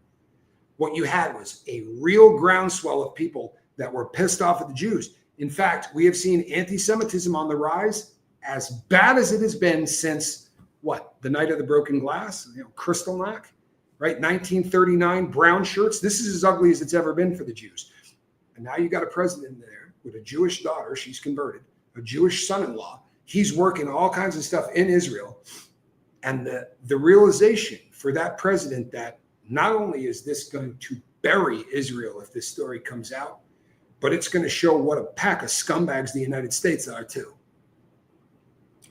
A: What you had was a real groundswell of people that were pissed off at the Jews. In fact, we have seen anti-Semitism on the rise as bad as it has been since, what, the night of the broken glass, Kristallnacht, right? 1939, brown shirts. This is as ugly as it's ever been for the Jews. And now you got a president there with a Jewish daughter. She's converted, a Jewish son-in-law. He's working all kinds of stuff in Israel. And the realization for that president that not only is this going to bury Israel if this story comes out, but it's going to show what a pack of scumbags the United States are too.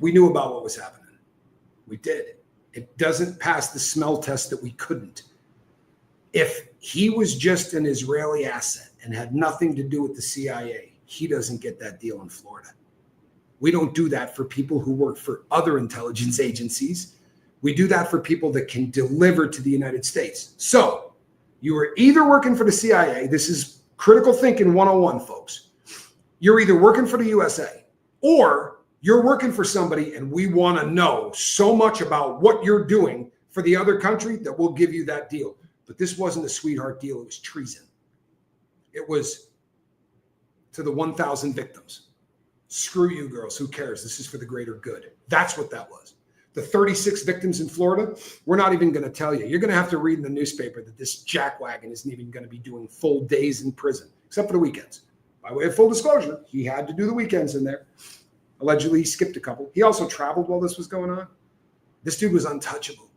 A: We knew about what was happening. We did. It doesn't pass the smell test that we couldn't. If he was just an Israeli asset and had nothing to do with the CIA, he doesn't get that deal in Florida. We don't do that for people who work for other intelligence agencies. We do that for people that can deliver to the United States. So you are either working for the CIA. This is critical thinking 101, folks. You're either working for the USA or you're working for somebody and we want to know so much about what you're doing for the other country that we'll give you that deal. But this wasn't a sweetheart deal. It was treason. It was to the 1,000 victims. Screw you, girls. Who cares? This is for the greater good. That's what that was. The 36 victims in Florida, we're not even going to tell you. You're going to have to read in the newspaper that this jackwagon isn't even going to be doing full days in prison, except for the weekends. By way of full disclosure, he had to do the weekends in there. Allegedly, he skipped a couple. He also traveled while this was going on. This dude was untouchable.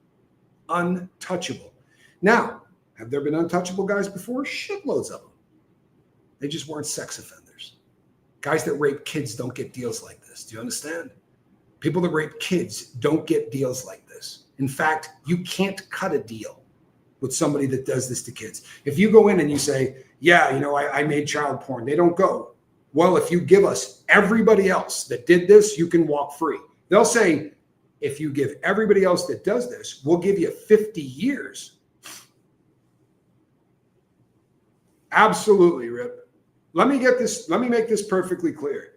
A: Untouchable. Now, have there been untouchable guys before? Shitloads of them. They just weren't sex offenders. Guys that rape kids don't get deals like this. Do you understand? People that rape kids don't get deals like this. In fact, you can't cut a deal with somebody that does this to kids. If you go in and you say, yeah, I made child porn, they don't go, well, if you give us everybody else that did this, you can walk free. They'll say, if you give everybody else that does this, we'll give you 50 years. Absolutely, Rip. Let me make this perfectly clear.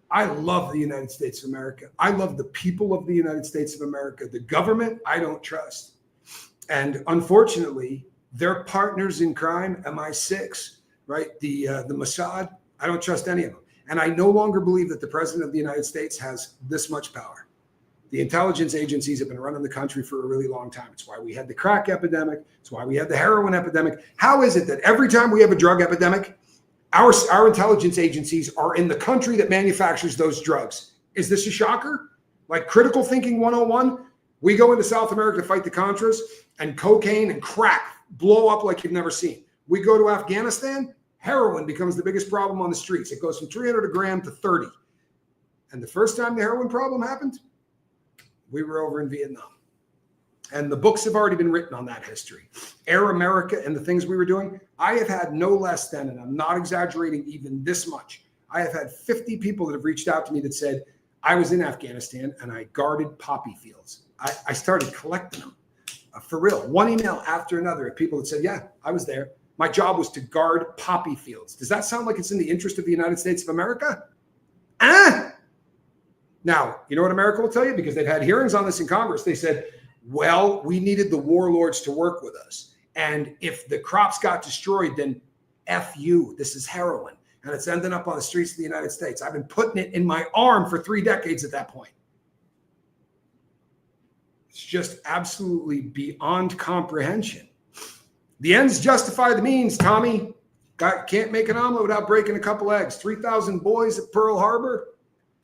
A: I love the United States of America. I love the people of the United States of America. The government, I don't trust. And unfortunately, their partners in crime, MI6, right? The Mossad, I don't trust any of them. And I no longer believe that the president of the United States has this much power. The intelligence agencies have been running the country for a really long time. It's why we had the crack epidemic. It's why we had the heroin epidemic. How is it that every time we have a drug epidemic, our intelligence agencies are in the country that manufactures those drugs? Is this a shocker? Like critical thinking 101? We go into South America to fight the Contras and cocaine and crack blow up like you've never seen. We go to Afghanistan, heroin becomes the biggest problem on the streets. It goes from 300 a gram to 30. And the first time the heroin problem happened, we were over in Vietnam. And the books have already been written on that history. Air America and the things we were doing. I have had no less than, and I'm not exaggerating even this much, I have had 50 people that have reached out to me that said, I was in Afghanistan and I guarded poppy fields. I started collecting them. For real, one email after another of people that said, yeah, I was there. My job was to guard poppy fields. Does that sound like it's in the interest of the United States of America? Now, you know what America will tell you? Because they've had hearings on this in Congress. They said, well, we needed the warlords to work with us. And if the crops got destroyed, then F you, this is heroin. And it's ending up on the streets of the United States. I've been putting it in my arm for 3 decades at that point. It's just absolutely beyond comprehension. The ends justify the means, Tommy. Can't make an omelet without breaking a couple eggs. 3,000 boys at Pearl Harbor,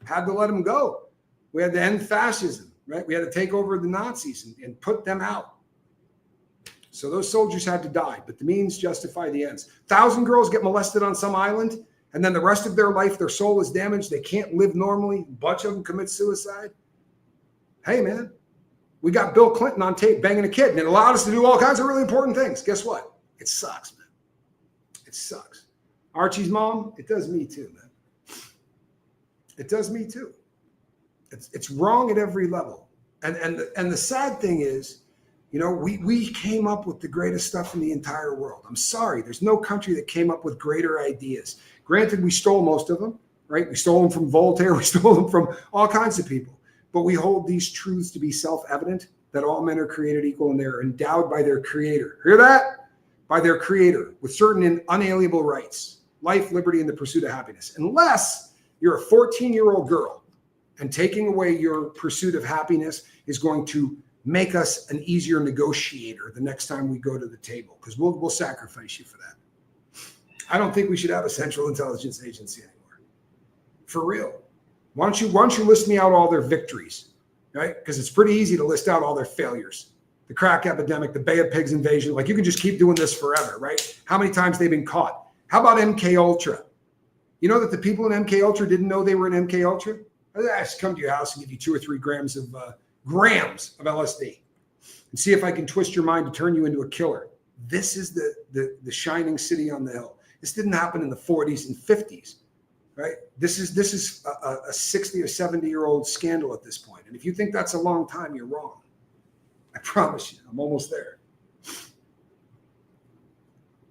A: had to let them go. We had to end fascism, right? We had to take over the Nazis and put them out. So those soldiers had to die, but the means justify the ends. 1,000 girls get molested on some island, and then the rest of their life, their soul is damaged. They can't live normally. A bunch of them commit suicide. Hey, man, we got Bill Clinton on tape banging a kid, and it allowed us to do all kinds of really important things. Guess what? It sucks, man. It sucks. Archie's mom, it does me too, man. It does me too. It's wrong at every level. And the sad thing is, you know, we came up with the greatest stuff in the entire world. I'm sorry, there's no country that came up with greater ideas. Granted, we stole most of them, right? We stole them from Voltaire. We stole them from all kinds of people. But we hold these truths to be self-evident, that all men are created equal and they're endowed by their creator. Hear that? By their creator with certain unalienable rights, life, liberty, and the pursuit of happiness. Unless you're a 14-year-old girl, and taking away your pursuit of happiness is going to make us an easier negotiator the next time we go to the table, because we'll sacrifice you for that. I don't think we should have a Central Intelligence Agency anymore. For real. Why don't you list me out all their victories, right? Because it's pretty easy to list out all their failures. The crack epidemic, the Bay of Pigs invasion, like you can just keep doing this forever, right? How many times they've been caught? How about MK Ultra? You know that the people in MK Ultra didn't know they were in MK Ultra? I just come to your house and give you 2 or 3 grams of LSD and see if I can twist your mind to turn you into a killer. This is the shining city on the hill. This didn't happen in the 40s and 50s, right? This is a 60 or 70-year-old scandal at this point. And if you think that's a long time, you're wrong. I promise you, I'm almost there.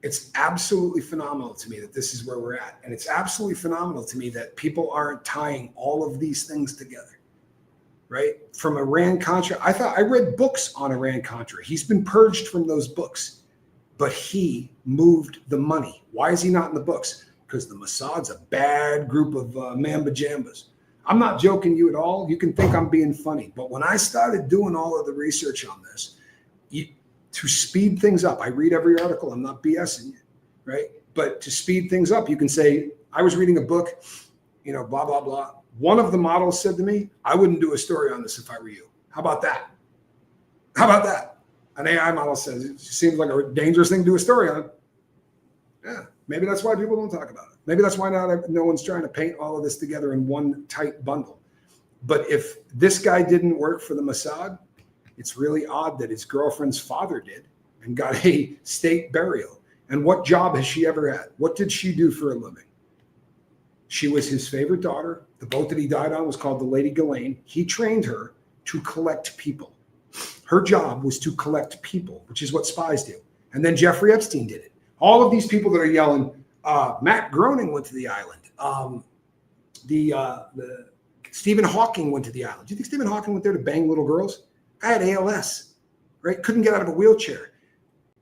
A: It's absolutely phenomenal to me that this is where we're at. And it's absolutely phenomenal to me that people aren't tying all of these things together, right? From Iran-Contra, I read books on Iran-Contra. He's been purged from those books, but he moved the money. Why is he not in the books? Because the Mossad's a bad group of mamba-jambas. I'm not joking you at all. You can think I'm being funny. But when I started doing all of the research on this, to speed things up, I read every article. I'm not BSing you, right? But to speed things up, you can say, I was reading a book, you know, blah, blah, blah. One of the models said to me, I wouldn't do a story on this if I were you. How about that? How about that? An AI model says, it seems like a dangerous thing to do a story on. Yeah, maybe that's why people don't talk about it. Maybe that's why no one's trying to paint all of this together in one tight bundle. But if this guy didn't work for the Mossad, it's really odd that his girlfriend's father did and got a state burial. And what job has she ever had? What did she do for a living? She was his favorite daughter. The boat that he died on was called the Lady Ghislaine. He trained her to collect people. Her job was to collect people, which is what spies do. And then Jeffrey Epstein did it. All of these people that are yelling, Matt Groening went to the island. The Stephen Hawking went to the island. Do you think Stephen Hawking went there to bang little girls? I had ALS, right? Couldn't get out of a wheelchair.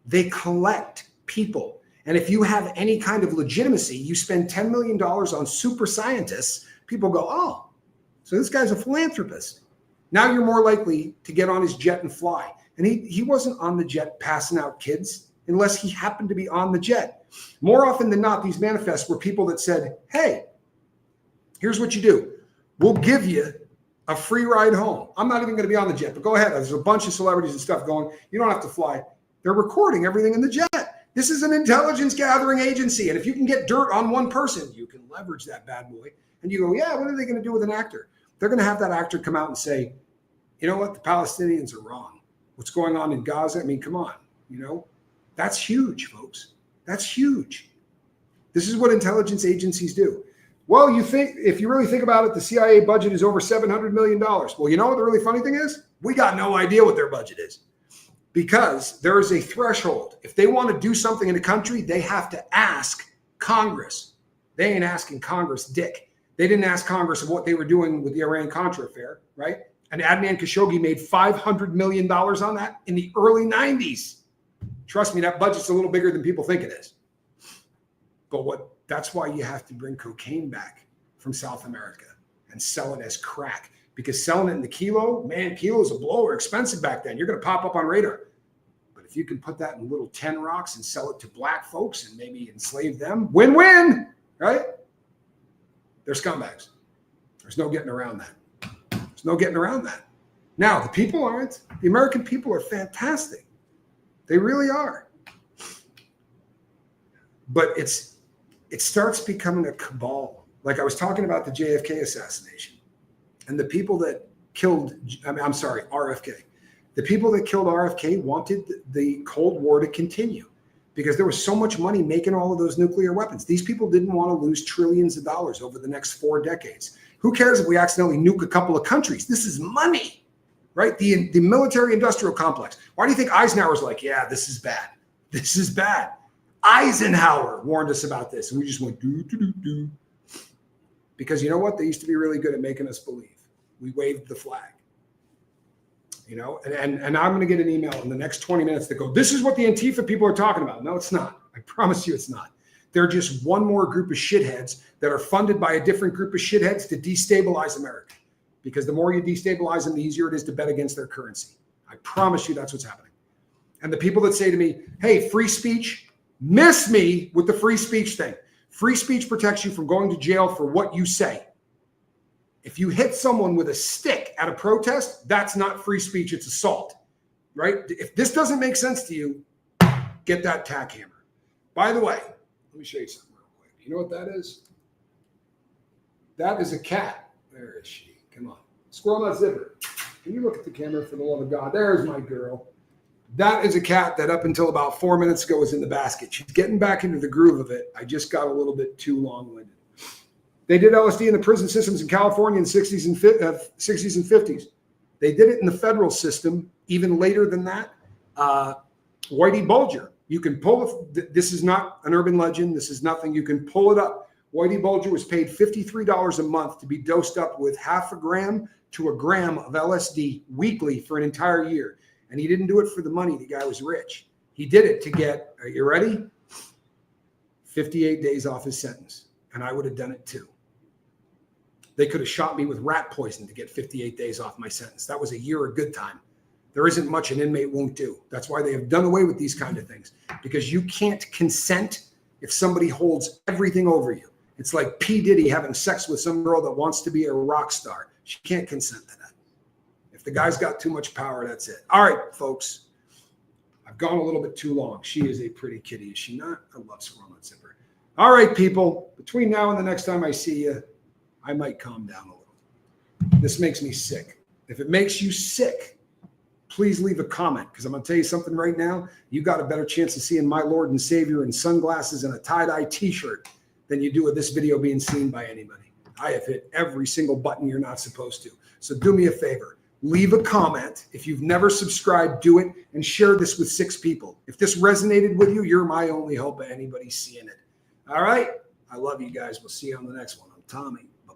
A: They collect people. And if you have any kind of legitimacy, you spend $10 million on super scientists, people go, oh, so this guy's a philanthropist. Now you're more likely to get on his jet and fly. And he wasn't on the jet passing out kids unless he happened to be on the jet. More often than not, these manifests were people that said, hey, here's what you do. We'll give you a free ride home. I'm not even going to be on the jet, but go ahead. There's a bunch of celebrities and stuff going. You don't have to fly. They're recording everything in the jet. This is an intelligence gathering agency. And if you can get dirt on one person, you can leverage that bad boy And you go, yeah, what are they going to do with an actor? They're going to have that actor come out and say, you know what? The Palestinians are wrong. What's going on in Gaza? I mean, come on, that's huge, folks. That's huge. This is what intelligence agencies do. Well, if you really think about it, the CIA budget is over $700 million. Well, you know what the really funny thing is? We got no idea what their budget is because there is a threshold. If they want to do something in a country, they have to ask Congress. They ain't asking Congress dick. They didn't ask Congress of what they were doing with the Iran-Contra affair, right? And Adnan Khashoggi made $500 million on that in the early 90s. Trust me, that budget's a little bigger than people think it is. But that's why you have to bring cocaine back from South America and sell it as crack. Because selling it in the kilo, man, kilos of blow are expensive back then. You're going to pop up on radar. But if you can put that in little 10 rocks and sell it to black folks and maybe enslave them, win-win, right? They're scumbags. There's no getting around that. There's no getting around that. Now, the people aren't. The American people are fantastic. They really are. But it starts becoming a cabal. Like I was talking about the JFK assassination and the people that killed, RFK. The people that killed RFK wanted the Cold War to continue because there was so much money making all of those nuclear weapons. These people didn't want to lose trillions of dollars over the next 4 decades. Who cares if we accidentally nuke a couple of countries? This is money, right? The military industrial complex. Why do you think Eisenhower's like, yeah, this is bad. This is bad. Eisenhower warned us about this, and we just went do. Because you know what? They used to be really good at making us believe. We waved the flag. And I'm going to get an email in the next 20 minutes that go, this is what the Antifa people are talking about. No, it's not. I promise you it's not. They're just one more group of shitheads that are funded by a different group of shitheads to destabilize America. Because the more you destabilize them, the easier it is to bet against their currency. I promise you that's what's happening. And the people that say to me, hey, free speech, miss me with the free speech thing. Free speech protects you from going to jail for what you say. If you hit someone with a stick at a protest, that's not free speech, it's assault, right? If this doesn't make sense to you, get that tack hammer. By the way, let me show you something real quick. You know what that is? That is a cat. Where is she? Come on. Squirrel Nut Zipper. Can you look at the camera for the love of God? There's my girl. That is a cat that up until about 4 minutes ago was in the basket. She's getting back into the groove of it. I just got a little bit too long-winded. They did LSD in the prison systems in California in the 60s and 50s. They did it in the federal system even later than that. Whitey Bulger. You can pull it. This is not an urban legend. This is nothing. You can pull it up. Whitey Bulger was paid $53 a month to be dosed up with 0.5 gram to 1 gram of LSD weekly for an entire year. And he didn't do it for the money. The guy was rich. He did it to get, are you ready? 58 days off his sentence. And I would have done it too. They could have shot me with rat poison to get 58 days off my sentence. That was a year of good time. There isn't much an inmate won't do. That's why they have done away with these kind of things. Because you can't consent if somebody holds everything over you. It's like P. Diddy having sex with some girl that wants to be a rock star. She can't consent to that. If the guy's got too much power, that's it. All right, folks. I've gone a little bit too long. She is a pretty kitty, is she not? I love Squirrel Nut Zipper. All right, people. Between now and the next time I see you, I might calm down a little. This makes me sick. If it makes you sick, please leave a comment, because I'm going to tell you something right now. You got a better chance of seeing my Lord and Savior in sunglasses and a tie-dye t-shirt than you do with this video being seen by anybody. I have hit every single button you're not supposed to. So do me a favor. Leave a comment. If you've never subscribed, do it, and share this with 6 people. If this resonated with you, you're my only hope of anybody seeing it. All right? I love you guys. We'll see you on the next one. I'm Tommy. Bye.